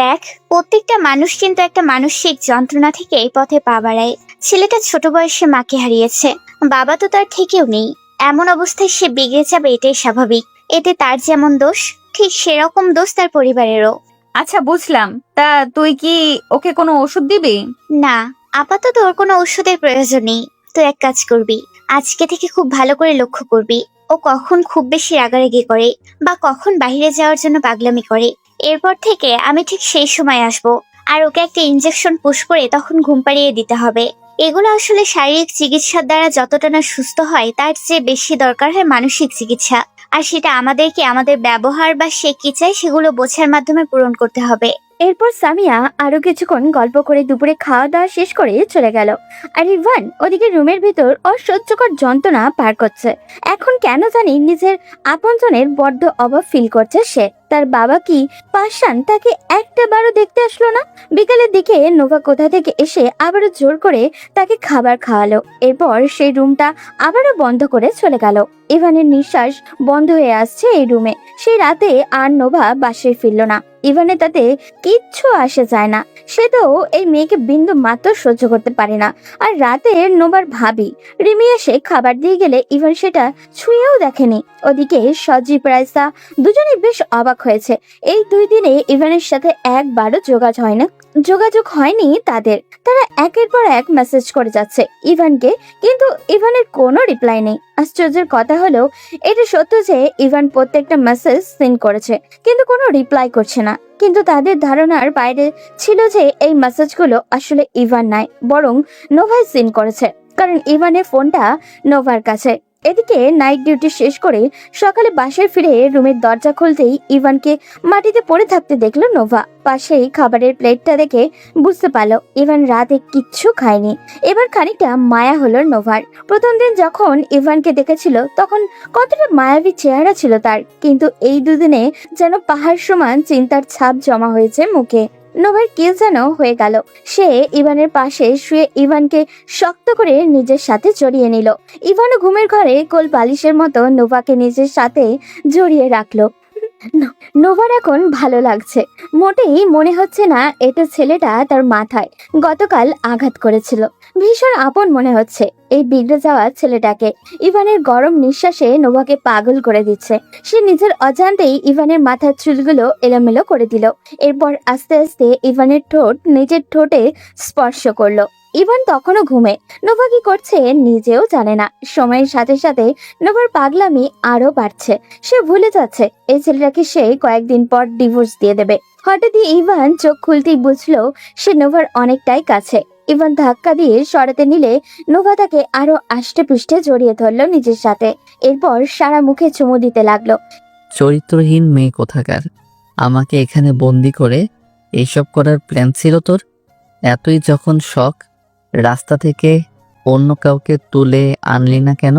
[SPEAKER 9] দেখ, প্রত্যেকটা মানুষ কিন্তু একটা মানসিক যন্ত্রণা থেকে এই পথে পা বাড়ায়। ছেলেটা ছোট বয়সে মাকে হারিয়েছে, বাবা তো তার থেকেও নেই। এমন অবস্থায় সে বিগড়ে যাবে, এটাই স্বাভাবিক। এতে তার যেমন দোষ, ঠিক সেরকম দোষ তার পরিবারেরও।
[SPEAKER 1] আচ্ছা বুঝলাম, তা তুই কি ওকে কোনো ওষুধ দিবি?
[SPEAKER 9] না, আপাতত ওর কোনো ওষুধের প্রয়োজন নেই। তুই এক কাজ করবি, আজকে থেকে খুব ভালো করে লক্ষ্য করবি ও কখন খুব বেশি রাগারাগি করে বা কখন বাইরে যাওয়ার জন্য পাগলামি করে। এরপর থেকে আমি ঠিক সেই সময় আসবো, আর ওকে একটা ইনজেকশন পুশ করে তখন ঘুম পাড়িয়ে দিতে হবে। এগুলো আসলে শারীরিক চিকিৎসার দ্বারা যতটা না সুস্থ হয়, তার চেয়ে বেশি দরকার হয় মানসিক চিকিৎসা। আর সেটা আমাদেরকে আমাদের ব্যবহার বা সে কি চায় সেগুলো বোঝার মাধ্যমে পূরণ করতে হবে।
[SPEAKER 3] এরপর সামিয়া আরো কিছুক্ষণ গল্প করে দুপুরে খাওয়া দাওয়া শেষ করে চলে গেল। আর ইভান ওদিকে রুমের ভিতর অসহ্যকর যন্ত্রণা পার করছে। এখন কেন জানি নিজের আপনজনের বড্ড অভাব ফিল করছে সে। তার বাবা কি পাষাণ, তাকে একটা বারও দেখতে আসলো না। বিকালের দিকে নোভা কোথা থেকে এসে আবারও জোর করে তাকে খাবার খাওয়ালো। এরপর সেই রুমটা আবারও বন্ধ করে চলে গেল। ইভানের নিঃশ্বাস বন্ধ হয়ে আসছে এই রুমে। সেই রাতে আর নোভা বাসায় ফিরল না। ইভানের তাতে কিচ্ছু আসে যায় না। সে তো এই মেয়েকে বিন্দু মাত্র সহ্য করতে পারে না। আর রাতে নোভার ভাবি রিমি এসে খাবার দিয়ে গেলে ইভান সেটা ছুঁয়েও দেখেনি। ওদিকে সজীব রাইসা দুজনেই বেশ অবাক হয়েছে। এই 2 দিনে ইভানের সাথে একবারও যোগাযোগ হয়নি তাদের। তারা একের পর এক মেসেজ করে যাচ্ছে ইভানকে, কিন্তু ইভানের কোনো রিপ্লাই নেই। আশ্চর্যের কথা হলো এটা সত্য যে ইভান প্রত্যেকটা মেসেজ সেন্ড করেছে কিন্তু কোনো রিপ্লাই করছে না। কিন্তু তাদের ধারণার বাইরে ছিল যে এই মেসেজগুলো আসলে ইভান নয়, বরং নোভাই সেন্ড করেছে, কারণ ইভানের ফোনটা নোভার কাছে। এদিকে নাইট ডিউটি শেষ করে সকালে বাসায় ফিরে রুমের দরজা খুলতেই ইভানকে মাটিতে পড়ে থাকতে দেখলো নোভা। পাশেই খাবারের প্লেটটা দেখে বুঝতে পারলো ইভান রাতে কিচ্ছু খায়নি। এবার খানিকটা মায়া হলো নোভার। প্রথম দিন যখন ইভানকে দেখেছিল তখন কতটা মায়াবী চেহারা ছিল তার, কিন্তু এই 2 দিনে যেন পাহাড় সমান চিন্তার ছাপ জমা হয়েছে মুখে। নোভার কি যেন হয়ে গেল। সে ইভানের পাশে শুয়ে ইভানকে শক্ত করে নিজের সাথে জড়িয়ে নিল। ইভানও ঘুমের ঘরে কোল বালিশের মতো নোভাকে নিজের সাথে জড়িয়ে রাখলো। নোভার এখন ভালো লাগছে। মোটেই মনে হচ্ছে না এটা ছেলেটা তার মাথায় গতকাল আঘাত করেছিল। ভীষণ আপন মনে হচ্ছে এই বিগড়ে যাওয়া ছেলেটাকে। ইভানের গরম নিঃশ্বাসে নোভাকে পাগল করে দিচ্ছে। সে নিজের অজান্তেই ইভানের মাথার চুলগুলো এলোমেলো করে দিল। এরপর আস্তে আস্তে ইভানের ঠোঁট নিজের ঠোঁটে স্পর্শ করলো। ইভান তখনও ঘুমে। নোভা কি করছে নিজেও জানে না। সময়ের সাথে সাথে নোভার পাগলামি আরো বাড়ছে। সে ভুলে যাচ্ছে এই ছেলেটাকে সে কয়েকদিন পর ডিভোর্স দিয়ে দেবে। হঠাৎই ইভান চোখ খুলতেই বুঝলো সে নোভার অনেকটাই কাছে। ইভান ধাক্কা দিয়ে সরাতে নিলে নোভা তাকে আরো আষ্টে পৃষ্ঠে জড়িয়ে ধরলো নিজের সাথে। এরপর সারা মুখে চুমু দিতে লাগলো।
[SPEAKER 2] চরিত্রহীন মেয়ে কোথাকার, আমাকে এখানে বন্দি করে এইসব করার প্ল্যান ছিল তোর? এতই যখন শখ, রাস্তা থেকে অন্য কাউকে তুলে আনলি না কেন?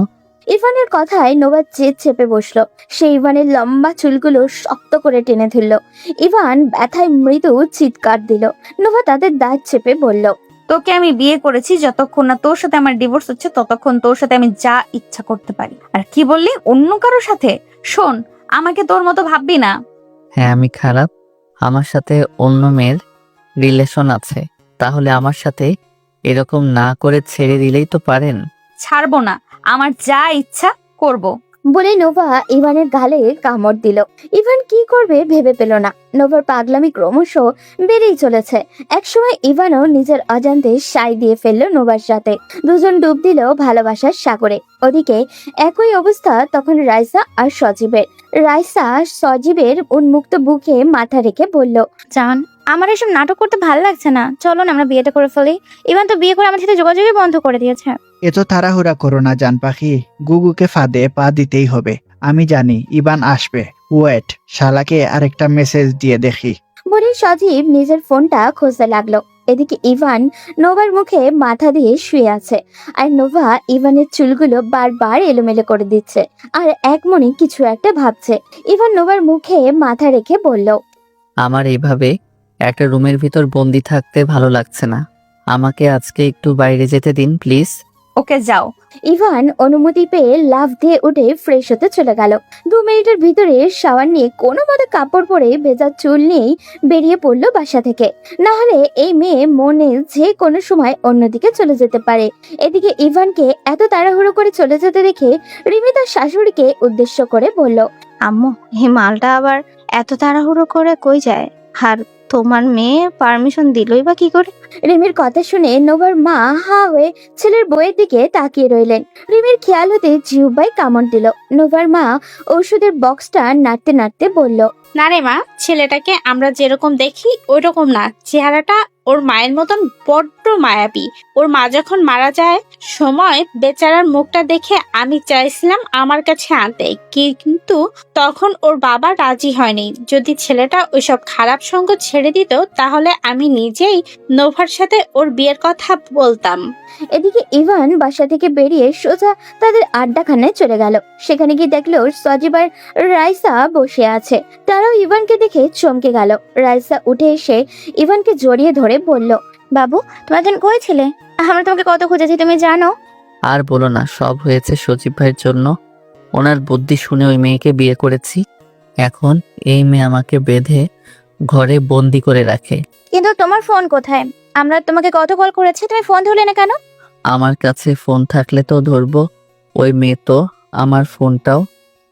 [SPEAKER 3] ইভানের কথায় নোভা জেদ চেপে বসলো। সে ইভানের লম্বা চুলগুলো শক্ত করে টেনে ধরলো। ইভান ব্যথায় মৃদু চিৎকার দিল। নোভা তাদের দাঁত চেপে বলল,
[SPEAKER 1] তোকে আমি বিয়ে করেছি, যতক্ষণ না তোর সাথে আমার ডিভোর্স হচ্ছে ততক্ষণ তোর সাথে আমি যা ইচ্ছা করতে পারি। আর কি বললি অন্য কারোর সাথে? শোন, আমাকে তোর মতো ভাববি না।
[SPEAKER 2] হ্যাঁ আমি খারাপ, আমার সাথে অন্য মেয়ের রিলেশন আছে, তাহলে আমার সাথে এরকম না করে ছেড়ে দিলেই তো পারেন।
[SPEAKER 1] ছাড়বো না, আমার যা ইচ্ছা করব।
[SPEAKER 3] বলে নোভা ইভানের গালে কামড় দিল। ইভান কি করবে ভেবে পেল না। নোভার পাগলামি ক্রমশ বেড়েই চলেছে। একসময় ইভানও নিজের অজান্তে সাই দিয়ে ফেললো নোভার সাথে। দুজন ডুব দিল ভালোবাসার সাগরে। ওদিকে একই অবস্থা তখন রাইসা আর সজীবের। রাইসা সজীবের উন্মুক্ত বুকে মাথা রেখে বলল,
[SPEAKER 11] জান, আমার এসব নাটক করতে ভালো লাগছে না, চলো না আমরা বিয়েটা করে ফেলি। ইভান তো বিয়ে করে আমার সাথে যোগাযোগই বন্ধ করে দিয়েছে।
[SPEAKER 8] এত তাড়াহুড়া করো না জান পাখি, গুগুকে ফাঁদে পা দিতেই হবে। আমি জানি ইভান আসবে, ওয়েট, শালাকে আরেকটা মেসেজ দিয়ে দেখি।
[SPEAKER 3] বলে সজীব নিজের ফোনটা খুঁজতে লাগলো। এদিকে ইভান নোভার মুখে মাথা দিয়ে শুয়ে আছে, আর নোভা ইভানের চুলগুলো বারবার এলোমেলো করে দিচ্ছে আর এক মনে কিছু একটা ভাবছে। ইভান নোভার মুখে মাথা রেখে বলল,
[SPEAKER 2] আমার এইভাবে একটা রুমের ভিতর বন্দি থাকতে ভালো লাগছে না, আমাকে আজকে একটু বাইরে যেতে দিন প্লিজ।
[SPEAKER 1] ওকে যাও।
[SPEAKER 3] ইভান অনুমতি পেয়ে লাফ দিয়ে উঠে ফ্রেশ হতে চলে গেল। 2 মিনিটের ভিতরে শাওয়ার নিয়ে কোনো মতে কাপড় পরে ভেজা চুল নিয়েই বেরিয়ে পড়লো বাসা থেকে। না হলে এই মেয়ে মনে যে কোনো সময় অন্যদিকে চলে যেতে পারে। এদিকে ইভানকে এত তাড়াহুড়ো করে চলে যেতে দেখে রিমি তার শাশুড়িকে উদ্দেশ্য করে বলল,
[SPEAKER 11] আম্মু, এই মালটা আবার এত তাড়াহুড়ো করে কই যায়? আর তোমার মেয়ে পারমিশন দিলই বা কি করে?
[SPEAKER 3] রিমির কথা শুনে নোভার মা হা হয়ে ছেলের বইয়ের দিকে তাকিয়ে রইলেন। রিমির খেয়াল হতে জিহ্বায় কামড় দিল। নোভার মা ঔষধের বক্সটা নাড়তে নাড়তে বলল,
[SPEAKER 7] না রে মা, ছেলেটাকে আমরা যেরকম দেখি ওই রকম না, চেহারাটা ওর মায়ের মতন বড্ড মায়াবী। ওর মা যখন মারা যায় সময় বেচারার মুখটা দেখে আমি চাইছিলাম আমার কাছে আনতে, কিন্তু তখন ওর বাবা রাজি হয়নি। যদি ছেলেটা ওইসব খারাপ সঙ্গ ছেড়ে দিত তাহলে আমি নিজেই নোভার সাথে ওর বিয়ের কথা বলতাম।
[SPEAKER 3] এদিকে ইভান বাসা থেকে বেরিয়ে সোজা তাদের আড্ডাখানায় চলে গেল। সেখানে গিয়ে দেখলো সজীব আর রাইসা বসে আছে। তারাও ইভানকে দেখে চমকে গেল। রাইসা উঠে এসে ইভানকে জড়িয়ে ধরে বলল,
[SPEAKER 11] বাবু, তোমার দিন কই ছিলে? আমরা তোমাকে কত খুঁজেছি তুমি জানো?
[SPEAKER 2] আর বলো না, সব হয়েছে সজীব ভাইয়ের জন্য। ওনার বুদ্ধি শুনে ওই মেয়েকে বিয়ে করেছি। এখন এই মেয়ে আমাকে বেঁধে ঘরে বন্দি করে রাখে।
[SPEAKER 3] কিন্তু তোমার ফোন কোথায়? আমরা তোমাকে কত কল করেছি, তুমি ফোন ধরলে না কেন?
[SPEAKER 2] আমার কাছে ফোন থাকলে তো ধরবো, ওই মেয়ে তো আমার ফোনটাও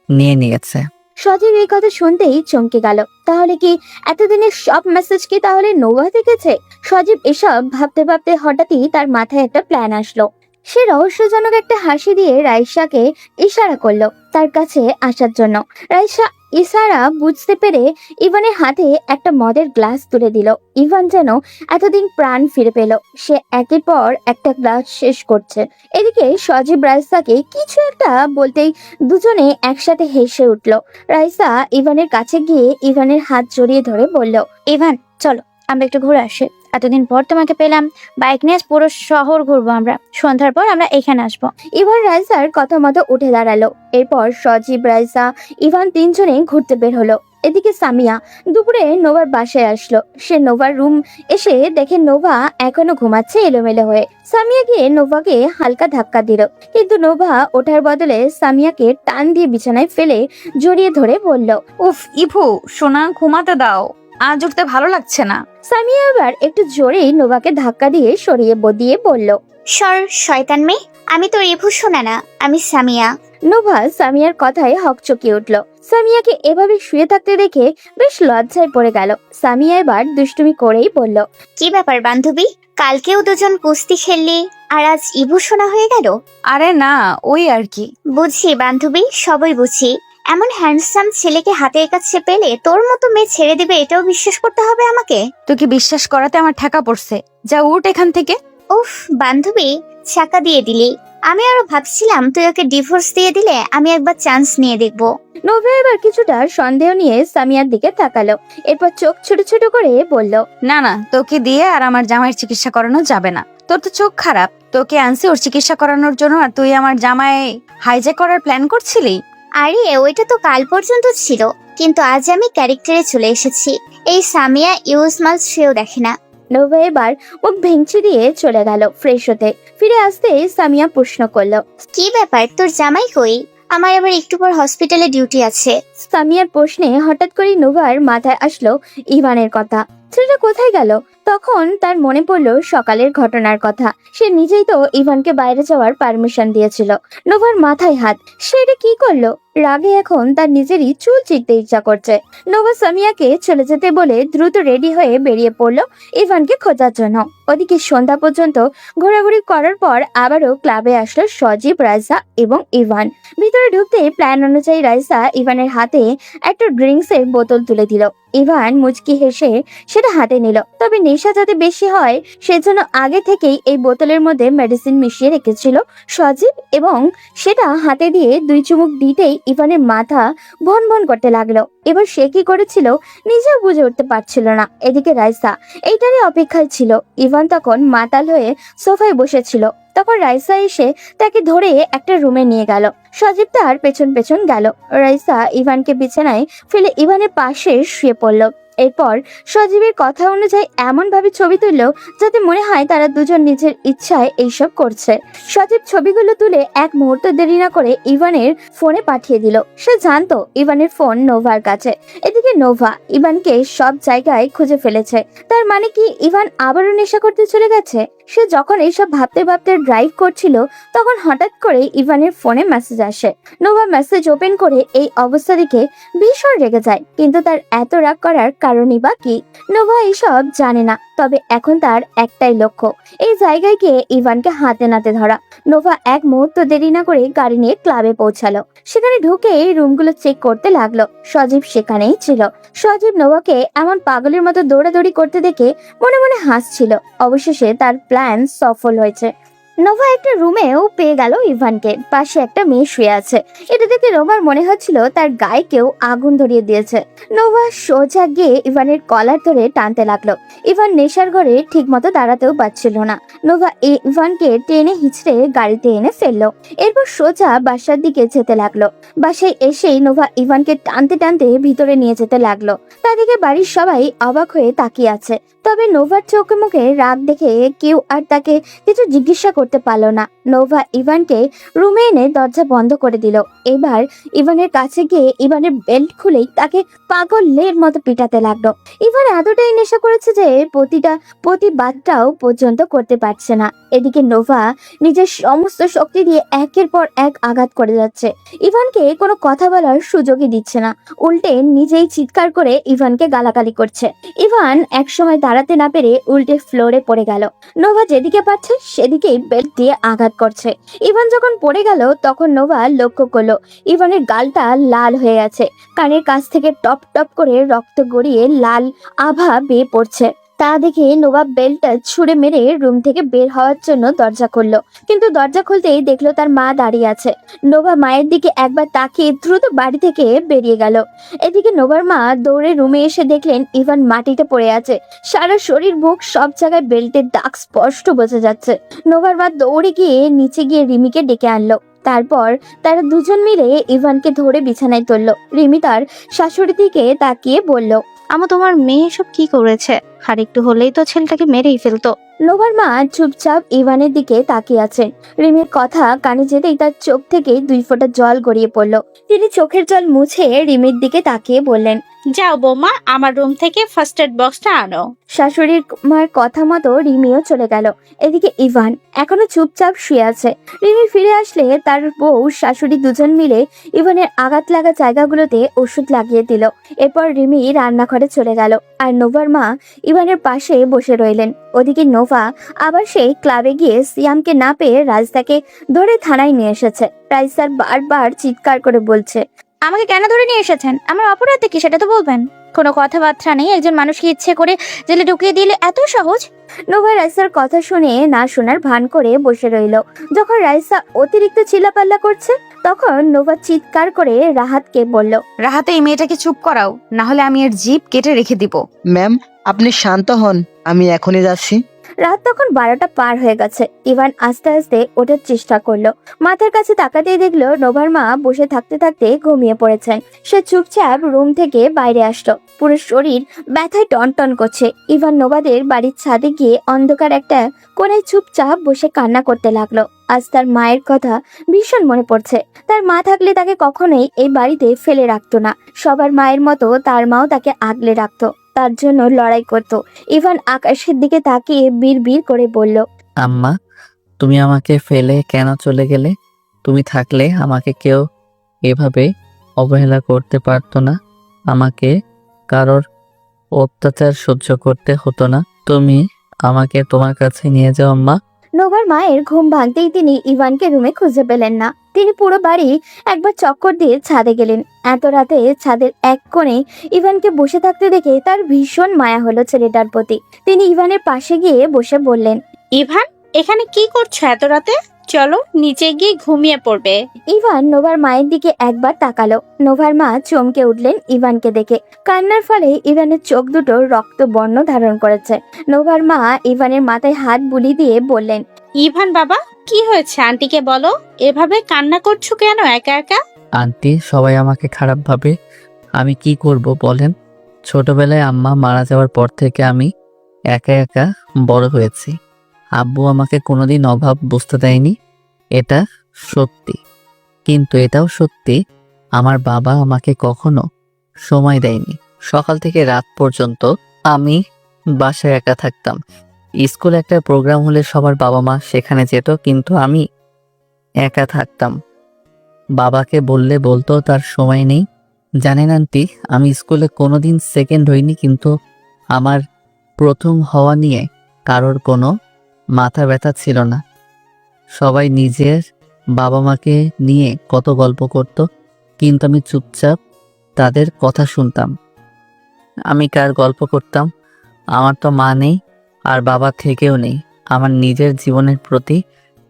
[SPEAKER 2] নিয়ে নিয়েছে।
[SPEAKER 3] সজীব এই কথা শুনতেই চমকে গেল। তাহলে কি এতদিনের সব মেসেজ কি তাহলে নোভা দেখেছে? সজীব এসব ভাবতে ভাবতে হঠাৎই তার মাথায় একটা প্ল্যান আসলো। সে রহস্যজনক একটা হাসি দিয়ে রাইসাকে ইশারা করলো তার কাছে আসার জন্য। রাইসা ইশারা বুঝতে পেরে ইভানের হাতে একটা মদের গ্লাস তুলে দিল। ইভান যেন এতদিন প্রাণ ফিরে পেল। সে একের পর একটা গ্লাস শেষ করছে। এদিকে সজীব রাইসাকে কিছু একটা বলতেই দুজনে একসাথে হেসে উঠল। রাইসা ইভানের কাছে গিয়ে ইভানের হাত জড়িয়ে ধরে বলল, ইভান চলো আমরা একটু ঘুরে আসি, এতদিন পর তোমাকে পেলাম। বাইক নিয়ে পুরো শহর ঘুরবো আমরা, সন্ধ্যার পর আমরা এখানে আসবো। ইভান রাইসার কথা মতো উঠে দাঁড়ালো। এরপর সজীব রাইসা ইভান তিনজনে ঘুরতে বের হলো। এদিকে সামিয়া দুপুরে নোভার বাসায় আসলো। সে নোভার রুম এসে দেখে নোভা এখনো ঘুমাচ্ছে এলোমেলো হয়ে। সামিয়া গিয়ে নোভাকে হালকা ধাক্কা দিল, কিন্তু নোভা ওঠার বদলে সামিয়াকে টান দিয়ে বিছানায় ফেলে জড়িয়ে ধরে বলল,
[SPEAKER 1] উফ ইভু সোনা, ঘুমাতে দাও, আজ উঠতে ভালো লাগছে না।
[SPEAKER 3] সামিয়া আবার একটু জোরেই নোভাকে ধাক্কা দিয়ে সরিয়ে দিয়ে বলল,
[SPEAKER 9] সর শয়তান মেয়ে, আমি তো রেভু শোনা না, আমি সামিয়া।
[SPEAKER 3] নোভা সামিয়ার কথায় হকচকিয়ে উঠল। সামিয়াকে এভাবে শুয়ে থাকতে দেখে বেশ লজ্জায় পড়ে গেল। সামিয়া এবার দুষ্টুমি করেই বলল,
[SPEAKER 9] কি ব্যাপার বান্ধবী, কালকেও দুজন কুস্তি খেললি আর আজ ইভু শোনা হয়ে গেল?
[SPEAKER 1] আরে না, ওই আর কি।
[SPEAKER 9] বুঝি বান্ধবী, সবই বুঝি। এমন হ্যান্ডসাম ছেলেকে হাতের কাছে পেলে তোর মতো মেয়ে ছেড়ে দিবে এটাও বিশ্বাস করতে হবে আমাকে?
[SPEAKER 1] তোকে বিশ্বাস করাতে আমার ঠেকা পড়ছে, যা উঠ এখান থেকে।
[SPEAKER 9] উফ বান্ধবী, ছাকা দিয়ে দিলি। আমি আরো ভাবছিলাম তুই ওকে ডিভোর্স দিয়ে দিলে আমি একবার চান্স নিয়ে দেখবো।
[SPEAKER 3] নোভা এবার কিছুটা সন্দেহ নিয়ে সামিয়ার দিকে তাকালো। এরপর চোখ ছোট ছোট করে বলল,
[SPEAKER 1] না না, তোকে দিয়ে আর আমার জামাইয়ের চিকিৎসা করানো যাবে না। তোর তো চোখ খারাপ, তোকে আনছি ওর চিকিৎসা করানোর জন্য, আর তুই আমার জামাই হাইজ্যাক করার প্ল্যান করছিলি।
[SPEAKER 9] আরে ওইটা তো কাল পর্যন্ত ছিল, কিন্তু আজ আমি ক্যারেক্টারে চলে এসেছি। এই সামিয়া ইউজমাল সেও দেখে না।
[SPEAKER 3] নোভা এবার মুখ ভেঙচি দিয়ে চলে গেল ফ্রেশ হতে। ফিরে আসতে সামিয়া প্রশ্ন করলো,
[SPEAKER 9] কি ব্যাপার, তোর জামাই কই? আমার আবার একটু পর হসপিটালে ডিউটি আছে।
[SPEAKER 3] সামিয়ার প্রশ্নে হঠাৎ করে নোভার মাথায় আসলো ইভানের কথা। ছেলেটা কোথায় গেল? তখন তার মনে পড়লো সকালের ঘটনার কথা। সে নিজেই তো ইভানকে বাইরে যাওয়ার পারমিশন দিয়েছিল। নোভার মাথায় হাত, সে এটা কি করলো? রাগে এখন তার নিজেরই চুল চিরতে ইচ্ছা করছে। নোভা সামিয়াকে চলে যেতে বলে দ্রুত রেডি হয়ে বেরিয়ে পড়লো ইভানকে খোঁজার জন্য। ওদিকে সন্ধ্যা পর্যন্ত ঘোরাঘুরি করার পর আবারও ক্লাবে আসলো সজীব, রাইসা এবং ইভান। ভিতরে ঢুকতে প্ল্যান অনুযায়ী রাইসা ইভানের হাতে একটা ড্রিঙ্কসের বোতল তুলে দিল। ইভান মুচকি হেসে সেটা হাতে নিল। তবে নেশা যাতে বেশি হয় সেজন্য আগে থেকেই এই বোতলের মধ্যে মেডিসিন মিশিয়ে রেখেছিল সজীব, এবং সেটা হাতে দিয়ে দুই চুমুক দিতেই ইভানের মাথা ভন ভন করতে লাগলো। এবার সে কি করেছিল নিজেও বুঝে উঠতে পারছিল না। এদিকে রাইসা এইটারই অপেক্ষায় ছিল। ইভান তখন মাতাল হয়ে সোফায় বসেছিল। তখন রাইসা এসে তাকে ধরে একটা রুমে নিয়ে গেল। সজীব তার পেছন পেছন গেল। রাইসা ইভানকে বিছানায় ফেলে ইভানের পাশে শুয়ে পড়ল। এরপর সজীবের কথা অনুযায়ী এমন ভাবে ছবি তুললো যাতে মনে হয় তারা দুজন নিজের ইচ্ছায় এইসব করছে। সজীব ছবিগুলো তুলে এক মুহূর্ত দেরি না করে ইভানের ফোনে পাঠিয়ে দিল। সে জানতো ইভানের ফোন নোভার কাছে। এদিকে নোভা ইভানকে সব জায়গায় খুঁজে ফেলেছে। তার মানে কি ইভান আবারও নেশা করতে চলে গেছে? সে যখন এইসব ভাবতে ভাবতে ড্রাইভ করছিল তখন হঠাৎ করে ইভানের ফোনে মেসেজ আসে। নোভা মেসেজ ওপেন করে এই অবস্থা দেখে ভীষণ রেগে যায়, কিন্তু তার এত রাগ করার কারণই বা কি? নোভা এইসব জানে না, তবে এখন তার একটাই লক্ষ্য এই জায়গায় গিয়ে ইভানকে হাতে নাতে ধরা। নোভা এক মুহূর্ত দেরি না করে গাড়ি নিয়ে ক্লাবে পৌঁছালো। সেখানে ঢুকে রুমগুলো চেক করতে লাগলো। সজীব সেখানেই ছিল। সজীব নোভাকে এমন পাগলের মতো দৌড়াদৌড়ি করতে দেখে মনে মনে হাসছিল। অবশেষে তার প্ল্যান সফল হয়েছে। নোভা একটা রুমেও পেয়ে গেল ইভানকে। পাশে একটা মেয়ে শুয়ে আছে। এটা দেখে নোভার মনে হচ্ছিল তার গায়ে কেউ আগুন ধরিয়ে দিয়েছে। নোভা সোজা গিয়ে ইভানের কলার ধরে টানতে লাগলো। ইভান নেশার ঘরে ঠিক মতো দাঁড়াতেও পারছিল না। নোভা ইভানকে টেনে হিঁচড়ে গাড়িতে এনে ফেললো। এরপর সোজা বাসার দিকে যেতে লাগলো। বাসায় এসেই নোভা ইভানকে টানতে টানতে ভিতরে নিয়ে যেতে লাগলো। তা দেখে বাড়ির সবাই অবাক হয়ে তাকিয়ে আছে। তবে নোভার চোখে মুখে রাগ দেখে কেউ আর তাকে কিছু জিজ্ঞাসা করতে পারলো না। নোভা ইভানকে রুমে এনে দরজা বন্ধ করে দিল। এবার ইভানের কাছে গিয়ে ইভানের বেল্ট খুলেই তাকে পাগলের মতো পিটাতে লাগলো। ইভান এতটাই নেশা করেছে যে প্রতিবাদটাও পর্যন্ত করতে পারছে না। এদিকে নোভা নিজের সমস্ত শক্তি দিয়ে একের পর এক আঘাত করে যাচ্ছে। ইভানকে কোনো কথা বলার সুযোগই দিচ্ছে না, উল্টে নিজেই চিৎকার করে ইভানকে গালাগালি করছে। ইভান একসময় দাঁড়াতে না পেরে উল্টে ফ্লোরে পড়ে গেল। নোভা যেদিকে পাচ্ছে সেদিকেই বেল্ট দিয়ে আঘাত করছে। ইভান যখন পড়ে গেল তখন নোভা লক্ষ্য করলো ইভানের গালটা লাল হয়ে গেছে, কানের কাছ থেকে টপ টপ করে রক্ত গড়িয়ে লাল আভা বেয়ে পড়ছে। তা দেখে নোভা বেল্টটা ছুঁড়ে মেরে রুম থেকে বের হওয়ার জন্য দরজা খুললো, কিন্তু দরজা খুলতেই দেখলো তার মা দাঁড়িয়ে আছে। নোভা মায়ের দিকে একবার তাকিয়ে দ্রুত বাড়ি থেকে বেরিয়ে গেল। এদিকে নোভার মা দৌড়ে রুমে এসে দেখলেন ইভান মাটিতে পড়ে আছে, সারা শরীর মুখ সব জায়গায় বেল্টের দাগ স্পষ্ট বোঝা যাচ্ছে। নোভার মা দৌড়ে গিয়ে নিচে গিয়ে রিমিকে ডেকে আনলো। তারপর তারা দুজন মিলে ইভানকে ধরে বিছানায় তুললো। রিমি তার শাশুড়ির দিকে তাকিয়ে বলল,
[SPEAKER 11] আমা, তোমার মেয়ে সব কি করেছে? আর একটু হলেই তো ছেলেটাকে মেরেই ফেলতো।
[SPEAKER 3] নোভার মা চুপচাপ ইভানের দিকে তাকিয়ে আছেন। রিমির কথা কানে যেতেই তার চোখ থেকে 2 ফোঁটা জল গড়িয়ে পড়লো। তিনি চোখের জল মুছে রিমির দিকে তাকিয়ে বললেন,
[SPEAKER 7] যাও বৌমা, আমার রুম থেকে ফার্স্ট এড বক্সটা আনো।
[SPEAKER 3] শাশুড়ির মার কথা মতো রিমিও চলে গেল। এদিকে ইভান এখনো চুপচাপ শুয়ে আছে। রিমি ফিরে আসলে তার বউ শাশুড়ি দুজন মিলে ইভানের আঘাত লাগা জায়গাগুলোতে ওষুধ লাগিয়ে দিল। এরপর রিমি রান্নাঘরে চলে গেল, আর নোভার মা ইভানের পাশে বসে রইলেন। ওদিকে নোভা আবার সেই ক্লাবে গিয়ে সিয়ামকে না পেয়ে রাজদাকে ধরে থানায় নিয়ে এসেছে। রাইসার বারবার চিৎকার করে বলছে,
[SPEAKER 1] আমাকে কেন ধরে নিয়ে এসেছেন? আমার অপরাধ কি সেটা তো বলবেন। কোনো কথাবার্তা নেই, একজন মানুষকে ইচ্ছে করে জেলে ঢুকিয়ে দিলে এত সহজ?
[SPEAKER 3] নোভা রাইসার কথা শুনে না শোনার ভান করে বসে রইল। যখন রাইসা অতিরিক্ত চিল্লাপাল্লা করছে তখন নোভা চিৎকার করে রাহাতকে বলল,
[SPEAKER 1] রাহাতে এই মেয়েটাকে চুপ করাও, না হলে আমি এর জিভ কেটে রেখে দিব।
[SPEAKER 4] ম্যাম, আপনি শান্ত হন, আমি এখনই যাচ্ছি।
[SPEAKER 3] রাত তখন 12টা পার হয়ে গেছে। ইভান আস্তে আস্তে ওঠার চেষ্টা করলো। মাথার কাছে তাকাতেই দেখলো নোভার মা বসে থাকতে থাকতে ঘুমিয়ে পড়েছেন। সে চুপচাপ রুম থেকে বাইরে আসলো, পুরো শরীর ব্যথায় টনটন করছে। ইভান নোভাদের বাড়ির ছাদে গিয়ে অন্ধকার একটা কোণে চুপচাপ বসে কান্না করতে লাগলো। আজ তার মায়ের কথা ভীষণ মনে পড়ছে। তার মা থাকলে তাকে কখনোই এই বাড়িতে ফেলে রাখতো না। সবার মায়ের মতো তার মাও তাকে আগলে রাখতো, তার জন্য লড়াই করত। ইভান আকাশের দিকে তাকিয়ে বিড়বিড় করে বলল,
[SPEAKER 2] আম্মা, তুমি আমাকে ফেলে কেন চলে গেলে? তুমি থাকলে আমাকে কেউ এভাবে অবহেলা করতে পারতো না, আমাকে কারোর অত্যাচার সহ্য করতে হতো না। তুমি আমাকে তোমার কাছে নিয়ে যাও আম্মা।
[SPEAKER 3] নোভার মায়ের ঘুম ভাঙতেই তিনি ইভানকে রুমে খুঁজে পেলেন না। তিনি পুরো বাড়ি একবার চক্কর দিয়ে ছাদে গেলেন। এত রাতে ছাদের এক কোণে ইভানকে বসে থাকতে দেখে তার ভীষণ মায়া হলো ছেলেটার প্রতি। তিনি ইভানের পাশে গিয়ে বসে বললেন,
[SPEAKER 7] ইভান, এখানে কি করছো এত রাতে? চলো নিচে গিয়ে ঘুমিয়ে পড়বে।
[SPEAKER 3] ইভান নোভার মায়ের দিকে একবার তাকালো। নোভার মা চমকে উঠলেন ইভানকে দেখে। কান্নার ফলে ইভানের চোখ দুটো রক্ত বর্ণ ধারণ করেছে। নোভার মা ইভানের মাথায় হাত বুলিয়ে দিয়ে বললেন,
[SPEAKER 7] ইভান বাবা, কি হয়েছে? আন্টিকে বলো, এভাবে কান্না করছো কেন একা একা?
[SPEAKER 2] আন্টি, সবাই আমাকে খারাপ ভাবে, আমি কি করব বলেন? ছোটবেলায় আম্মা মারা যাওয়ার পর থেকে আমি একা একা বড় হয়েছি। আব্বু আমাকে কোনোদিন অভাব বুঝতে দেয়নি, এটা সত্যি। কিন্তু এটাও সত্যি, আমার বাবা আমাকে কখনো সময় দেয়নি। সকাল থেকে রাত পর্যন্ত আমি বাসায় একা থাকতাম। স্কুলে একটা প্রোগ্রাম হলে সবার বাবা মা সেখানে যেত, কিন্তু আমি একা থাকতাম। বাবাকে বললে বলতো তার সময় নেই। জানেন আন্টি, আমি স্কুলে কোনোদিন সেকেন্ড হইনি, কিন্তু আমার প্রথম হওয়া নিয়ে কারোর কোনো মাথা ব্যথা ছিল না। সবাই নিজের বাবা মাকে নিয়ে কত গল্প করত, কিন্তু আমি চুপচাপ তাদের কথা শুনতাম। আমি কার গল্প করতাম? আমার তো মা নেই, আর বাবা থেকেও নেই। আমার নিজের জীবনের প্রতি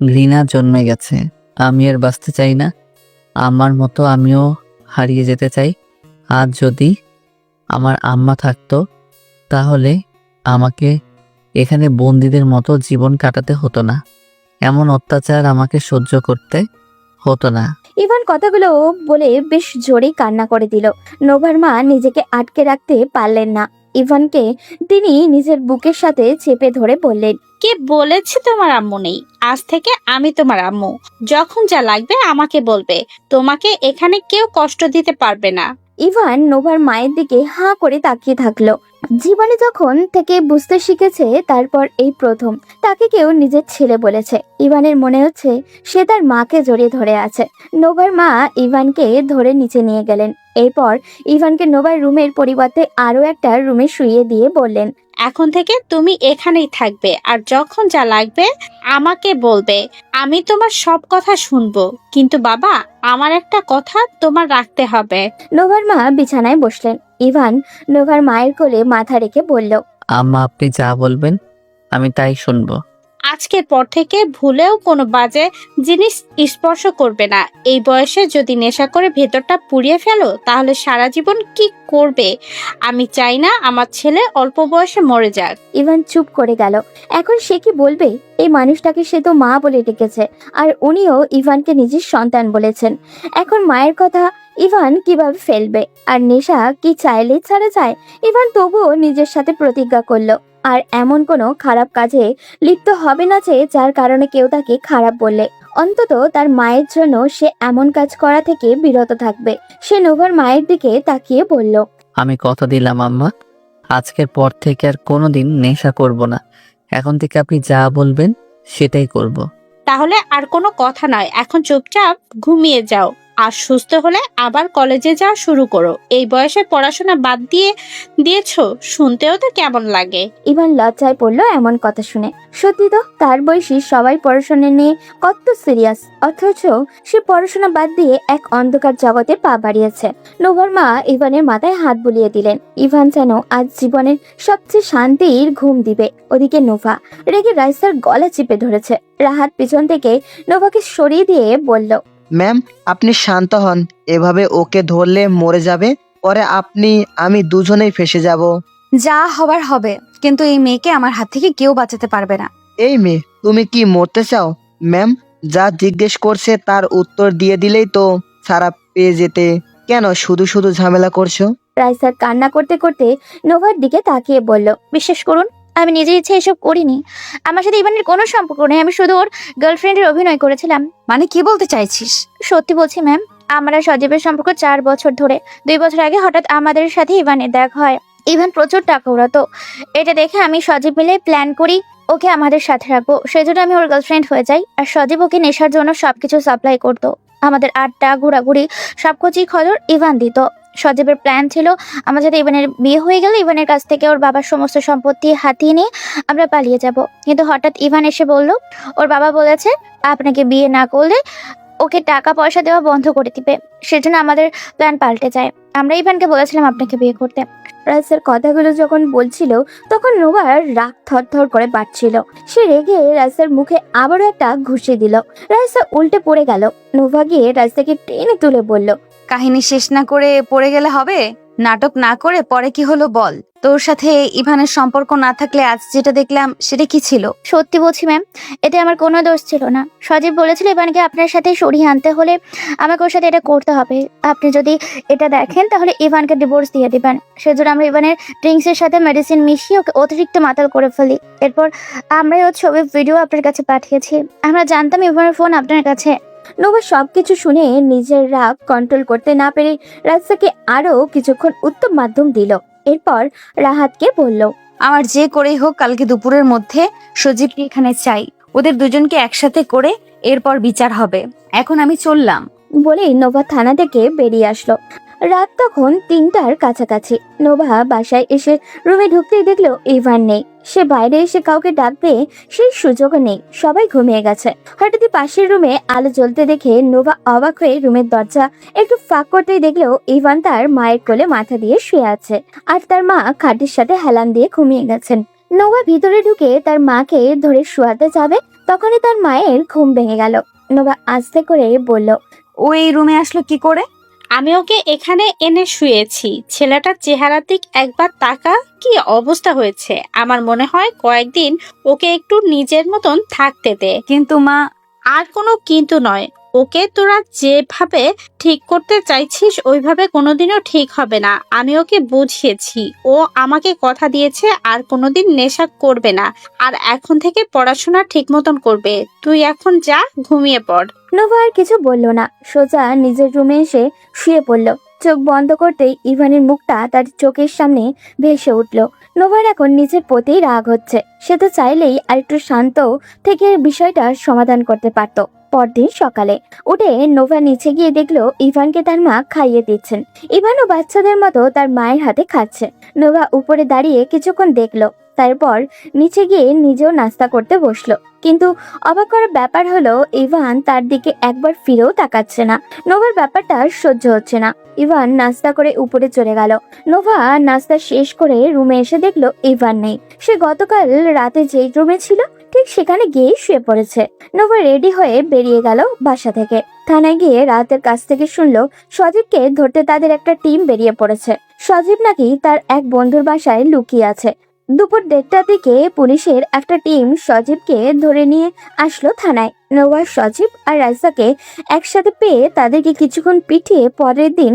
[SPEAKER 2] ঘৃণা জন্মে গেছে। আমি আর বাঁচতে চাই না। আমার মতো আমিও হারিয়ে যেতে চাই। আজ যদি আমার আম্মা থাকতো তাহলে আমাকে এখানে বন্দীদের মতো জীবন কাটাতে হতো না, এমন অত্যাচার আমাকে সহ্য করতে হতো না।
[SPEAKER 3] ইভান কথাগুলো বলে বেশ জোরেই কান্না করে দিল। নোভার মা নিজেকে আটকে রাখতে পারলেন না। ইভানকে তিনি নিজের বুকের সাথে চেপে ধরে বললেন,
[SPEAKER 7] কে বলেছে তোমার আম্মু নেই? আজ থেকে আমি তোমার আম্মু। যখন যা লাগবে আমাকে বলবে। তোমাকে এখানে কেউ কষ্ট দিতে পারবে না।
[SPEAKER 3] ইভান নোভার মায়ের দিকে হাঁ করে তাকিয়ে থাকলো। জীবনে যখন থেকে বুঝতে শিখেছে তারপর এই প্রথম তাকে কেউ নিজের ছেলে বলেছে। ইভানের মনে হচ্ছে সে তার মাকে জড়িয়ে ধরে আছে। নোভার মা ইভানকে ধরে নিচে নিয়ে গেলেন। এরপর ইভানকে নোভার রুমের পরিবর্তে আরো একটা রুমে শুইয়ে দিয়ে বললেন,
[SPEAKER 7] এখন থেকে তুমি এখানেই থাকবে, আর যখন যা লাগবে আমাকে বলবে। আমি তোমার সব কথা শুনবো, কিন্তু বাবা, আমার একটা কথা তোমার রাখতে হবে।
[SPEAKER 3] নোভার মা বিছানায় বসলেন। ইভান নোভার মায়ের কোলে মাথা রেখে বলল,
[SPEAKER 2] আম্মা আপনি যা বলবেন আমি তাই শুনবো।
[SPEAKER 7] আজকের পর থেকে ভুলেও কোনো বাজে জিনিস স্পর্শ করবে না। এই বয়সে যদি নেশা করে ভেতরটা পুড়িয়ে ফেলো তাহলে সারা জীবন কি করবে? আমি চাই না আমার ছেলে অল্প বয়সে মরে যাক।
[SPEAKER 3] ইভান চুপ করে গেল। এখন সে কি বলবে? এই মানুষটাকে সে তো মা বলে ডেকেছে, আর উনিও ইভানকে নিজের সন্তান বলেছেন। এখন মায়ের কথা ইভান কিভাবে ফেলবে? আর নেশা কি চাইলেই ছাড়া যায়? ইভান তবুও নিজের সাথে প্রতিজ্ঞা করলো আর এমন কোনো খারাপ কাজে লিপ্ত হবে না যে যার কারণে কেউ তাকে খারাপ বললে। অন্তত তার মায়ের জন্য সে এমন কাজ করা থেকে বিরত থাকবে। সে নোভার মায়ের দিকে তাকিয়ে বলল,
[SPEAKER 2] আমি কথা দিলাম আম্মা, আজকের পর থেকে আর কোনোদিন নেশা করব না। এখন থেকে আপনি যা বলবেন সেটাই করব।
[SPEAKER 7] তাহলে আর কোনো কথা নয়, এখন চুপচাপ ঘুমিয়ে যাও। আর সুস্থ হলে আবার কলেজে যাওয়া শুরু করো। এই বয়সে পড়াশোনা বাদ দিয়েছো, শুনতেও তো কেমন লাগে।
[SPEAKER 3] ইভান লজ্জায় পড়লো এমন কথা শুনে। সত্যি তো, তার বয়সী সবাই পড়াশোনা নিয়ে কত সিরিয়াস, অথচ সে পড়াশোনা বাদ দিয়ে এক অন্ধকার জগতে পা বাড়িয়েছে। নোভার মা ইভানের মাথায় হাত বুলিয়ে দিলেন। ইভান যেন আজ জীবনের সবচেয়ে শান্তির ঘুম দিবে। ওদিকে নোভা রেগে রাইসার গলা চিপে ধরেছে। রাহাত পিছন থেকে নোভাকে সরিয়ে দিয়ে বলল,
[SPEAKER 4] ম্যাম আপনি শান্ত হন, এভাবে ওকে ধরলে মরে যাবে, পরে আমি দুজনেই ফেসে যাব।
[SPEAKER 1] যা হবার হবে, কিন্তু এই মেয়েকে আমার হাত থেকে কেউ বাঁচাতে পারবে না।
[SPEAKER 4] এই মেয়ে, তুমি কি মরতে চাও? ম্যাম যা জিজ্ঞেস করছে তার উত্তর দিয়ে দিলেই তো ছাড়া পেয়ে যেতে, কেন শুধু শুধু ঝামেলা করছো?
[SPEAKER 3] রাইসার কান্না করতে করতে নোভার দিকে তাকিয়ে বলল, বিশ্বাস করুন, আমি নিজের ইচ্ছে এসব করিনি। আমার সাথে ইভানের কোনো সম্পর্ক নেই। আমি শুধু ওর গার্লফ্রেন্ডের অভিনয় করেছিলাম।
[SPEAKER 1] মানে কি বলতে চাইছিস?
[SPEAKER 3] সত্যি বলছি ম্যাম, আমরা সজীবের সম্পর্ক 4 বছর ধরে। 2 বছর আগে হঠাৎ আমাদের সাথে ইভানের দেখা হয়। ইভান প্রচুর টাকা উড়াতো। এটা দেখে আমি সজীব মিলে প্ল্যান করি ওকে আমাদের সাথে রাখবো। সেজন্য আমি ওর গার্লফ্রেন্ড হয়ে যাই। আর সজীব ওকে নেশার জন্য সবকিছু সাপ্লাই করতো। আমাদের আড্ডা, ঘোরাঘুরি সবকিছুই খবর ইভান দিত। সজীবের প্ল্যান ছিল আমার সাথে ইভানের বিয়ে হয়ে গেলে ইভানের কাছ থেকে ওর বাবার সমস্ত সম্পত্তি হাতিয়ে নিয়ে আমরা পালিয়ে যাব। কিন্তু হঠাৎ ইভান এসে বলল ওর বাবা বলেছে আপনাকে বিয়ে না করলে ওকে টাকা পয়সা দেওয়া বন্ধ করে দিবে। সেজন্য আমাদের প্ল্যান পাল্টে যায়। আমরা ইভানকে বলেছিলাম আপনাকে বিয়ে করতে। রাইসার কথাগুলো যখন বলছিল তখন নোভার রাগ থরথর করে বাড়ছিল। সে রেগে রাইসার মুখে আবারও একটা ঘুষি দিল। রাইসা উল্টে পড়ে গেল। নোভা গিয়ে রাইসাকে টেনে তুলে বলল,
[SPEAKER 1] কাহিনী শেষ না করে পড়ে গেলে হবে? নাটক না করে পরে কি হলো বল। তোর সাথে ইভানের সম্পর্ক না থাকলে আজ যেটা দেখলাম সেটা কি ছিল?
[SPEAKER 3] সত্যি বলছি ম্যাম, এতে আমার কোনো দোষ ছিল না। সজীব বলেছিল ইভানকে আপনার সাথে সরিয়ে আনতে হলে আমাকে ওর সাথে এটা করতে হবে। আপনি যদি এটা দেখেন তাহলে ইভানকে ডিভোর্স দিয়ে দিবেন। সেজন্য আমরা ইভানের ড্রিঙ্কসের সাথে মেডিসিন মিশিয়ে ওকে অতিরিক্ত মাতাল করে ফেলি। এরপর আমরাই ওর ছবি ভিডিও আপনার কাছে পাঠিয়েছি। আমরা জানতাম ইভানের ফোন আপনার কাছে। নোভা সবকিছু শুনে নিজের রাগ কন্ট্রোল করতে না পেরে রাইসাকে আরো কিছুক্ষণ উত্তম মাধ্যম দিল। এরপর রাহাতকে বলল,
[SPEAKER 1] আমার যে করেই হোক কালকে দুপুরের মধ্যে সজীবকে এখানে চাই। ওদের দুজনকে একসাথে করে এরপর বিচার হবে। এখন আমি চললাম।
[SPEAKER 3] বলেই নোভা থানা থেকে বেরিয়ে আসলো। রাত তখন 3টার কাছাকাছি। নোভা বাসায় এসে রুমে ঢুকতেই দেখলো ইভান নেই। সে বাইরে এসে কাউকে ডাকবে সেই সুযোগও নেই, সবাই ঘুমিয়ে গেছে। হঠাৎই পাশের রুমে আলো জ্বলতে দেখে নোভা অবাক হয়ে রুমের দরজা একটু ফাঁক করতেই দেখলো ইভান তার মায়ের কোলে মাথা দিয়ে শুয়ে আছে, আর তার মা খাটের সাথে হেলান দিয়ে ঘুমিয়ে গেছেন। নোভা ভিতরে ঢুকে তার মাকে ধরে শোয়াতে যাবে, তখনই তার মায়ের ঘুম ভেঙে গেল। নোভা আস্তে করে বলল,
[SPEAKER 1] ও এই রুমে আসলো কি করে?
[SPEAKER 7] আমি ওকে এখানে এনে শুয়েছি। ছেলেটার চেহারার দিক একবার তাকা, কি অবস্থা হয়েছে। আমার মনে হয় কয়েকদিন ওকে একটু নিজের মতন থাকতে দে।
[SPEAKER 1] কিন্তু মা।
[SPEAKER 7] আর কোনো কিন্তু নয়। ওকে তোরা যেভাবে ঠিক করতে চাইছিস ওইভাবে কোনোদিনও ঠিক হবে না। আমি ওকে বুঝিয়েছি, ও আমাকে কথা দিয়েছে আর কোনোদিন নেশা করবে না, আর এখন থেকে পড়াশোনা ঠিক মতন করবে। তুই এখন যা, ঘুমিয়ে পড়।
[SPEAKER 3] নোভা আর কিছু বলল না, সোজা নিজের রুমে এসে শুয়ে পড়ল। চোখ বন্ধ করতেই ইভানের মুখটা তার চোখের সামনে ভেসে উঠল। নোভার এখন নিজের প্রতি রাগ হচ্ছে। সে তো চাইলেই আর একটু শান্ত থেকে বিষয়টার সমাধান করতে পারত। পরদিন সকালে উঠে নোভা নিচে গিয়ে দেখলো ইভানকে তার মা খাইয়ে দিচ্ছেন। ইভানও বাচ্চাদের মতো তার মায়ের হাতে খাচ্ছে। নোভা উপরে দাঁড়িয়ে কিছুক্ষণ দেখলো, তারপর নিচে গিয়ে নিজেও নাস্তা করতে বসলো। কিন্তু অবাক করার ব্যাপার হলো ইভান তার দিকে একবার ফিরেও তাকাচ্ছে না। নোভার ব্যাপারটা সহ্য হচ্ছে না। ইভান নাস্তা করে উপরে চলে গেল। নোভা নাস্তা শেষ করে রুমে এসে দেখলো ইভান নেই। সে গতকাল রাতে যেই রুমে ছিল ঠিক সেখানে গিয়ে শুয়ে পড়েছে। নোভা রেডি হয়ে বেরিয়ে গেল বাসা থেকে। থানায় গিয়ে রাতের কাছ থেকে শুনলো সজীবকে ধরতে তাদের একটা টিম বেরিয়ে পড়েছে। সজীব নাকি তার এক বন্ধুর বাসায় লুকিয়ে আছে। দুপুর 1:30টার দিকে পুলিশের একটা টিম সজীবকে ধরে নিয়ে আসলো থানায়। নোভা, সজীব আর রাইসাকে একসাথে পেয়ে তাদেরকে কিছুক্ষণ পিটিয়ে পরের দিন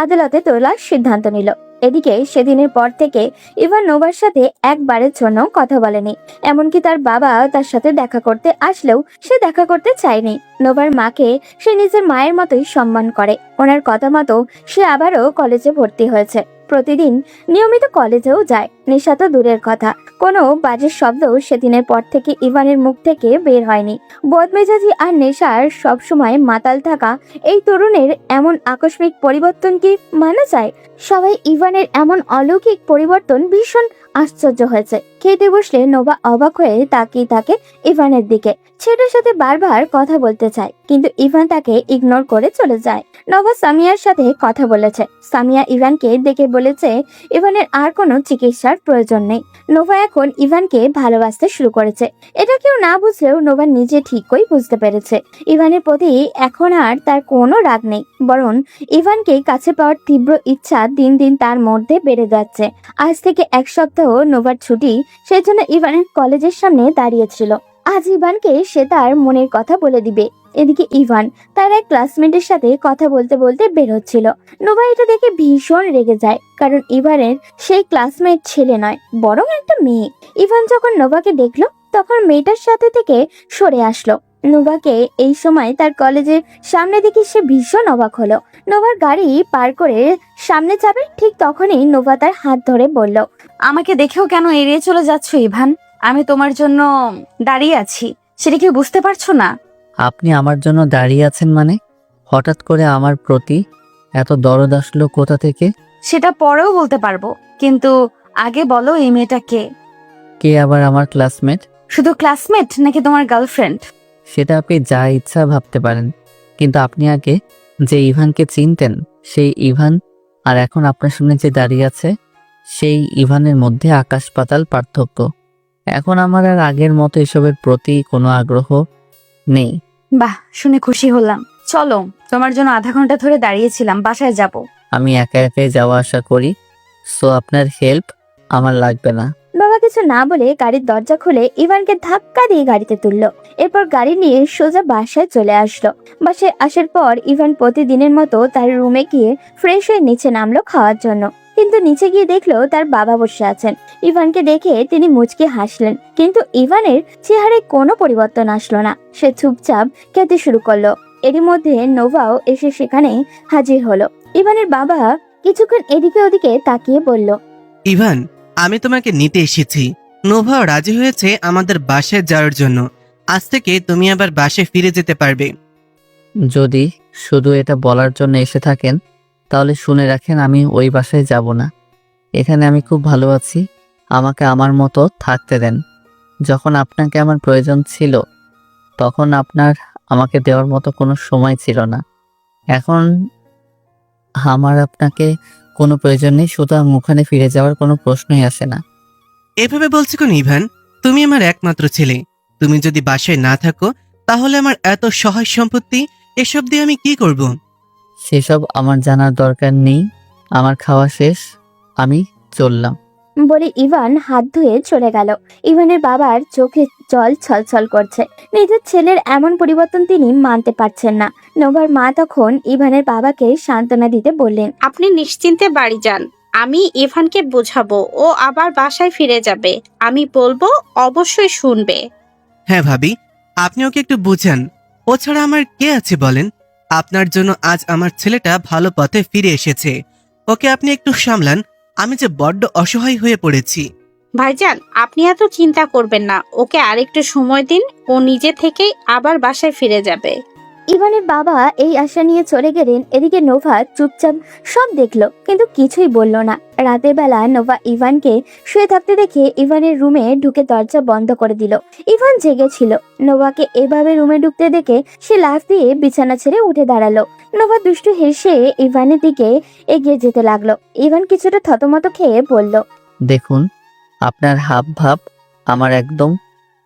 [SPEAKER 3] আদালতে তোলার সিদ্ধান্ত নিল। এদিকে সেদিনের পর থেকে ইভান নোভার সাথে একবারের জন্য কথা বলেনি। এমনকি তার বাবা তার সাথে দেখা করতে আসলেও সে দেখা করতে চায়নি। নোভার মাকে সে নিজের মায়ের মতোই সম্মান করে। ওনার কথা মতো সে আবারও কলেজে ভর্তি হয়েছে। প্রতিদিন নিয়মিত কলেজেও যায়। নেশা তো দূরের কথা, কোনো বাজে শব্দও সেদিনের পর থেকে ইভানের মুখ থেকে বের হয়নি। বদমেজাজি আর নেশার সবসময় মাতাল থাকা এই তরুণের এমন আকস্মিক পরিবর্তন কি মানা যায়? সবাই ইভানের এমন অলৌকিক পরিবর্তন ভীষণ আশ্চর্য হয়েছে। খেতে বসলে নোভা অবাক হয়ে তাকিয়ে থাকে ইভানের দিকে। ছেলের সাথে বারবার কথা বলতে চায়, কিন্তু ইভান তাকে ইগনোর করে চলে যায়। নোভা সামিয়ার সাথে কথা বলেছে। সামিয়া ইভানকে দেখে বলেছে ইভানের আর কোনো চিকিৎসার প্রয়োজন নেই। নোভা এখন ইভানকে ভালোবাসতে শুরু করেছে। এটা কেউ না বুঝলেও নোভা নিজে ঠিকই বুঝতে পেরেছে। ইভানের প্রতি এখন আর তার কোনো রাগ নেই, বরং ইভানকে কাছে পাওয়ার তীব্র ইচ্ছা দিন দিন তার মধ্যে বেড়ে যাচ্ছে। আজ থেকে 1 সপ্তাহ নোভার ছুটি, সেই জন্য ইভানের কলেজের সামনে দাঁড়িয়েছিল। আজ ইভানকে সে তার মনের কথা বলে দিবে। এদিকে ইভান তার এক ক্লাসমেটের সাথে কথা বলতে বলতে বের হচ্ছিল। নোভা এটা দেখে ভীষণ রেগে যায়, কারণ ইভানের সেই ক্লাসমেট ছেলে নয়, বরং একটা মেয়ে। ইভান যখন নোভাকে দেখলো তখন মেয়েটার সাথে থেকে সরে আসলো। নোভাকে এই সময় তার কলেজের সামনে দেখে সে ভীষণ অবাক হলো। নোভার গাড়ি পার করে সামনে যাবে, ঠিক তখনই নোভা তার হাত ধরে বলল,
[SPEAKER 1] আমাকে দেখেও কেন এড়িয়ে চলে যাচ্ছ ইভান? আমি তোমার জন্য দাঁড়িয়ে আছি, সেটা কি বুঝতে পারছো না?
[SPEAKER 2] আপনি আমার জন্য দাঁড়িয়ে আছেন মানে? হঠাৎ করে আমার প্রতি এত দরদ আসলো কোথা থেকে?
[SPEAKER 1] সেটা পরেও বলতে পারবো, কিন্তু আগে বলো এই মেয়েটা কে?
[SPEAKER 2] কে আবার আমার ক্লাসমেট?
[SPEAKER 1] শুধু ক্লাসমেট নাকি তোমার গার্লফ্রেন্ড?
[SPEAKER 2] সেটা আপনি যা ইচ্ছা ভাবতে পারেন, কিন্তু আপনি আগে যে ইভানকে চিনতেন সেই ইভান আর এখন আপনার সামনে যে দাঁড়িয়ে আছে সেই ইভানের মধ্যে আকাশ পাতাল পার্থক্য। এখন আমার আর আগের মতো এসবের প্রতি কোনো আগ্রহ নেই।
[SPEAKER 1] বাহ, শুনে খুশি হলাম। চলো, তোমার জন্য আধা ঘন্টা ধরে দাঁড়িয়েছিলাম, বাসায় যাব।
[SPEAKER 2] আমি একা একাই যাওয়া আসা করি, সো আপনার হেল্প আমার লাগবে না।
[SPEAKER 3] বাবা কিছু না বলে গাড়ির দরজা খুলে ইভানকে ধাক্কা দিয়ে গাড়িতে তুললো। এরপর গাড়ি নিয়ে সোজা বাসায় চলে আসলো। বাসায় আসার পর ইভান প্রতিদিনের মতো তার রুমে গিয়ে ফ্রেশ হয়ে নিচে নামলো খাওয়ার জন্য। কিন্তু নিচে গিয়ে দেখলো তার বাবা বসে আছেন। ইভানকে দেখে তিনি মুচকি হাসলেন, কিন্তু ইভানের চেহারায় কোনো পরিবর্তন আসলো না। সে চুপচাপ খেতে শুরু করলো। এরই মধ্যে নোভাও এসে সেখানে হাজির হলো। ইভানের বাবা কিছুক্ষণ এদিকে ওদিকে তাকিয়ে বলল,
[SPEAKER 5] ইভান, আমি তোমাকে নিতে এসেছি। নোভা রাজি হয়েছে আমাদের বাসায় যাওয়ার জন্য। আজ থেকে তুমি আবার বাসায় ফিরে যেতে পারবে।
[SPEAKER 2] যদি শুধু এটা বলার জন্য এসে থাকেন তাহলে শুনে রাখেন, আমি ওই বাসায় যাব না। এখানে আমি খুব ভালো আছি, আমাকে আমার মতো থাকতে দেন। যখন আপনাকে আমার প্রয়োজন ছিল তখন আপনার আমাকে দেওয়ার মতো কোনো সময় ছিল না। এখন আমার আপনাকে কোনো প্রয়োজন নেই, সুতরাং ওখানে ফিরে যাওয়ার কোনো প্রশ্নই আসে না।
[SPEAKER 5] এভাবে বলছি কোন ইভান? তুমি আমার একমাত্র ছেলে। তুমি যদি বাসায় না থাকো তাহলে আমার এত সহায় সম্পত্তি এসব দিয়ে আমি কি করব?
[SPEAKER 2] সেসব আমার জানার দরকার নেই। আমার খাওয়া শেষ, আমি চললাম।
[SPEAKER 3] বলে ইভান হাত ধুয়ে চলে গেল। ইভানের বাবার চোখে জল ছলছল করছে। নিজের ছেলের এমন পরিবর্তন তিনি মানতে পারছেন না। নোভার মা তখন ইভানের বাবাকে সান্ত্বনা দিতে বললেন,
[SPEAKER 7] আপনি নিশ্চিন্তে বাড়ি যান, আমি ইভানকে বোঝাবো, ও আবার বাসায় ফিরে যাবে। আমি বলবো, অবশ্যই শুনবে।
[SPEAKER 5] হ্যাঁ ভাবি, আপনি ওকে একটু বুঝান। ও ছাড়া আমার কে আছে বলেন? আপনার জন্য আজ আমার ছেলেটা ভালো পথে ফিরে এসেছে। ওকে আপনি একটু সামলান, আমি যে বড্ড অসহায় হয়ে পড়েছি।
[SPEAKER 7] ভাইজান, আপনি এত চিন্তা করবেন না, ওকে আরেকটু সময় দিন, ও নিজে থেকেই আবার বাসায় ফিরে যাবে।
[SPEAKER 3] ইভানের বাবা এই আশা নিয়ে চলে গেলেন। এদিকে নোভা চুপচাপ সব দেখলো, কিন্তু কিছুই বলল না। রাতের বেলা নোভা ইভানকে শুয়ে থাকতে দেখে ইভানের রুমে ঢুকে দরজা বন্ধ করে দিল। ইভান জেগেছিল। নোভাকে এভাবে রুমে ঢুকতে দেখে সে লাফ দিয়ে বিছানা ছেড়ে উঠে দাঁড়ালো। নোভা দুষ্টু হেসে ইভানের দিকে এগিয়ে যেতে লাগলো। ইভান কিছুটা থতমত খেয়ে বলল,
[SPEAKER 2] দেখুন, আপনার হাব ভাব আমার একদম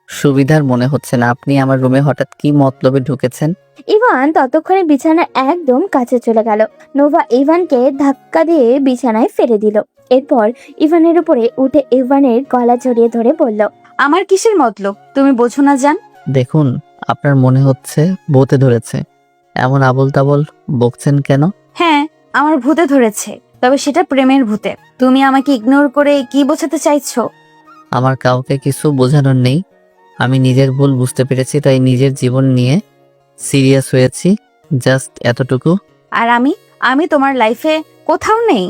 [SPEAKER 2] সুবিধার মনে হচ্ছে না। আপনি আমার রুমে হঠাৎ কি মতলবে ঢুকেছেন?
[SPEAKER 3] ইভান ততক্ষণে বিছানার একদম কাছে চলে গেল। নোভা ইভানকে ধাক্কা দিয়ে বিছানায় ফেলে দিল। এরপর ইভানের উপরে উঠে ইভানের গলা জড়িয়ে ধরে বলল,
[SPEAKER 1] আমার কিসের মতলব তুমি বোঝো না জান?
[SPEAKER 2] দেখুন, আপনার মনে হচ্ছে ভূতে ধরেছে। এমন আবোল তাবোল বকছেন কেন?
[SPEAKER 1] হ্যাঁ, আমার ভূতে ধরেছে, তবে সেটা প্রেমের ভূতে। তুমি আমাকে ইগনোর করে কি বোঝাতে চাইছো?
[SPEAKER 2] আমার কাউকে কিছু বোঝানোর নেই। আমি নিজের ভুল বুঝতে পেরেছি, তাই নিজের জীবন নিয়ে সিরিয়াস হয়েছি, জাস্ট এতটুকু।
[SPEAKER 1] আর আমি তোমার লাইফে কোথাও নেই।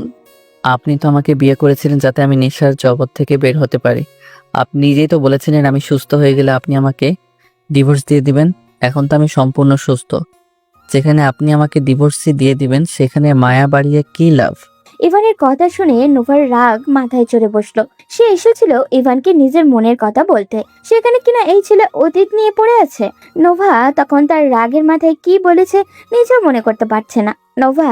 [SPEAKER 2] আপনি তো আমাকে বিয়ে করেছিলেন যাতে আমি নেশার জগৎ থেকে বের হতে পারি। আপনি নিজেই তো বলেছিলেন আমি সুস্থ হয়ে গেলে আপনি আমাকে ডিভোর্স দিয়ে দিবেন। এখন তো আমি সম্পূর্ণ সুস্থ। যেখানে আপনি আমাকে ডিভোর্সই দিয়ে দিবেন, সেখানে মায়া বাড়িয়ে কি লাভ?
[SPEAKER 3] ইভানের কথা শুনে নোভার রাগ মাথায় চড়ে বসলো। সে এসেছিল ইভানকে নিজের মনের কথা বলতে, সেখানে কিনা এই ছেলে অতীত নিয়ে পড়ে আছে। নোভা তখন তার রাগের মাথায় কি বলেছে নিজেও মনে করতে পারছে না। নোভা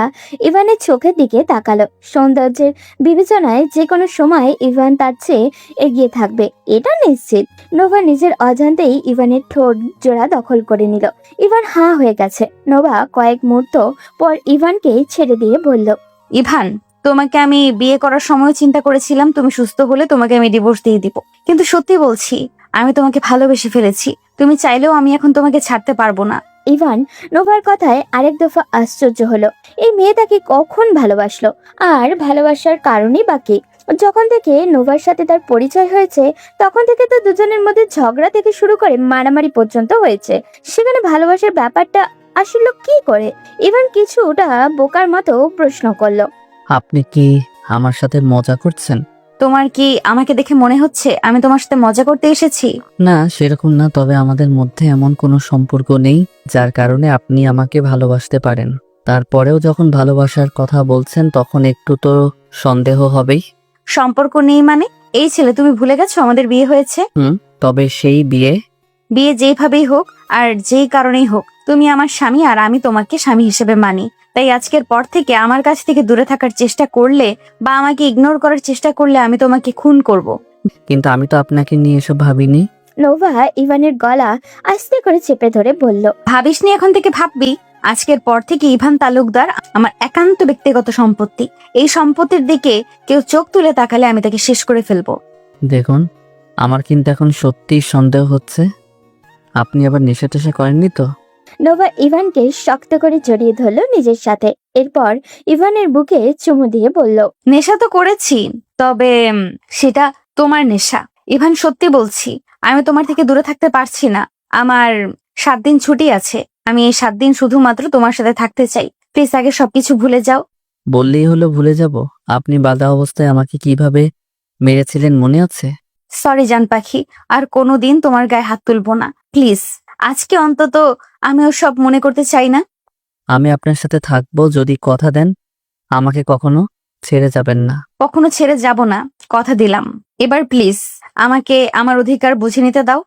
[SPEAKER 3] ইভানের চোখের দিকে তাকালো। সৌন্দর্যের বিবেচনায় যে কোনো সময় ইভান তার চেয়ে এগিয়ে থাকবে, এটা নিশ্চিত। নোভা নিজের অজান্তেই ইভানের ঠোঁট জোড়া দখল করে নিল। ইভান হাঁ হয়ে গেছে। নোভা কয়েক মুহূর্ত পর ইভানকে ছেড়ে দিয়ে বলল,
[SPEAKER 1] ইভান, তোমাকে আমি বিয়ে করার সময় চিন্তা করেছিলাম তুমি সুস্থ হলে তোমাকে আমি ডিভোর্স দিয়ে দিব, কিন্তু সত্যি বলছি আমি তোমাকে ভালোবেসে ফেলেছি। তুমি চাইলেও আমি এখন তোমাকে ছাড়তে পারবো না।
[SPEAKER 3] ইভান নোভার কথায় আরেক দফা আশ্চর্য হলো। এই মেয়ে তাকে কখন ভালোবাসলো, আর ভালোবাসার কারণই বাকি। যখন থেকে নোভার সাথে তার পরিচয় হয়েছে তখন থেকে তো দুজনের মধ্যে ঝগড়া থেকে শুরু করে মারামারি পর্যন্ত হয়েছে। সেখানে ভালোবাসার ব্যাপারটা আসলে কি করে? ইভান কিছুটা বোকার মতো প্রশ্ন করলো,
[SPEAKER 2] আপনি কি আমার সাথে মজা করছেন?
[SPEAKER 1] তোমার কি আমাকে দেখে মনে হচ্ছে আমি তোমার সাথে মজা করতে এসেছি?
[SPEAKER 2] না, সেরকম না। তবে আমাদের মধ্যে এমন কোনো সম্পর্ক নেই যার কারণে আপনি আমাকে ভালোবাসতে পারেন। তারপরেও যখন ভালোবাসার কথা বলছেন তখন একটু তো সন্দেহ হবেই।
[SPEAKER 1] সম্পর্ক নেই মানে? এই ছেলে, তুমি ভুলে গেছো আমাদের বিয়ে হয়েছে?
[SPEAKER 2] তবে সেই বিয়ে
[SPEAKER 1] যেইভাবেই হোক আর যেই কারণেই হোক, তুমি আমার স্বামী আর আমি তোমাকে স্বামী হিসেবে মানি। তাই আজকের পর থেকে আমার কাছ থেকে দূরে থাকার চেষ্টা করলে বা আমাকে ইগনোর করার চেষ্টা করলে আমি তোমাকে খুন করব।
[SPEAKER 2] কিন্তু আমি তো আপনাকে নিয়ে এসব ভাবিনি।
[SPEAKER 3] নোভা ইভানের গলা আস্তে করে চেপে ধরে বলল,
[SPEAKER 1] ভাবিসনি, এখন থেকে ভাববি। আজকের পর থেকে ইভান তালুকদার আমার একান্ত ব্যক্তিগত সম্পত্তি। এই সম্পত্তির দিকে কেউ চোখ তুলে তাকালে আমি তাকে শেষ করে ফেলবো।
[SPEAKER 2] দেখুন, আমার কিন্তু এখন সত্যিই সন্দেহ হচ্ছে। আপনি আবার নেশা টেশা করেননি তো?
[SPEAKER 3] নোভা ইভানকে শক্ত করে জড়িয়ে ধরলো নিজের সাথে। এরপর ইভানের বুকে চুমু দিয়ে বলল,
[SPEAKER 1] নেশা তো করেছি, তবে সেটা তোমার নেশা। ইভান, সত্যি বলছি, আমি তোমার থেকে দূরে থাকতে পারছি না। আমার 7 দিন ছুটি আছে, আমি এই 7 দিন শুধুমাত্র তোমার সাথে থাকতে চাই। প্লিজ আগে সবকিছু ভুলে যাও।
[SPEAKER 2] বললেই হলো ভুলে যাব? আপনি বাধা অবস্থায় আমাকে কিভাবে মেরেছিলেন মনে আছে?
[SPEAKER 1] সরি জান পাখি, আর কোনোদিন তোমার গায়ে হাত তুলবো না। প্লিজ আজকে অন্তত আমি সব মনে করতে চাই না।
[SPEAKER 2] আমি আপনার সাথে থাকবো যদি কথা দেন আমাকে কখনো ছেড়ে যাবেন না।
[SPEAKER 1] কখনো ছেড়ে যাব না, কথা দিলাম। এবার প্লিজ আমাকে আমার অধিকার বুঝে নিতে দাও।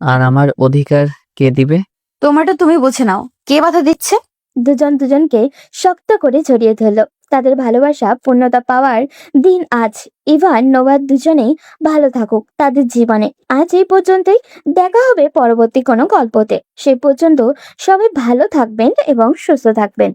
[SPEAKER 2] আর আমার অধিকার কে দিবে?
[SPEAKER 1] তোমারটা তুমি বুঝে নাও। কে বাধা দিচ্ছে?
[SPEAKER 3] দুজন দুজনকে শক্ত করে জড়িয়ে ধরলো। তাদের ভালোবাসা পূর্ণতা পাওয়ার দিন আজ। ইভান নোভা দুজনেই ভালো থাকুক তাদের জীবনে। আজ এই পর্যন্তই, দেখা হবে পরবর্তী কোনো গল্পতে। সেই পর্যন্ত সবাই ভালো থাকবেন এবং সুস্থ থাকবেন।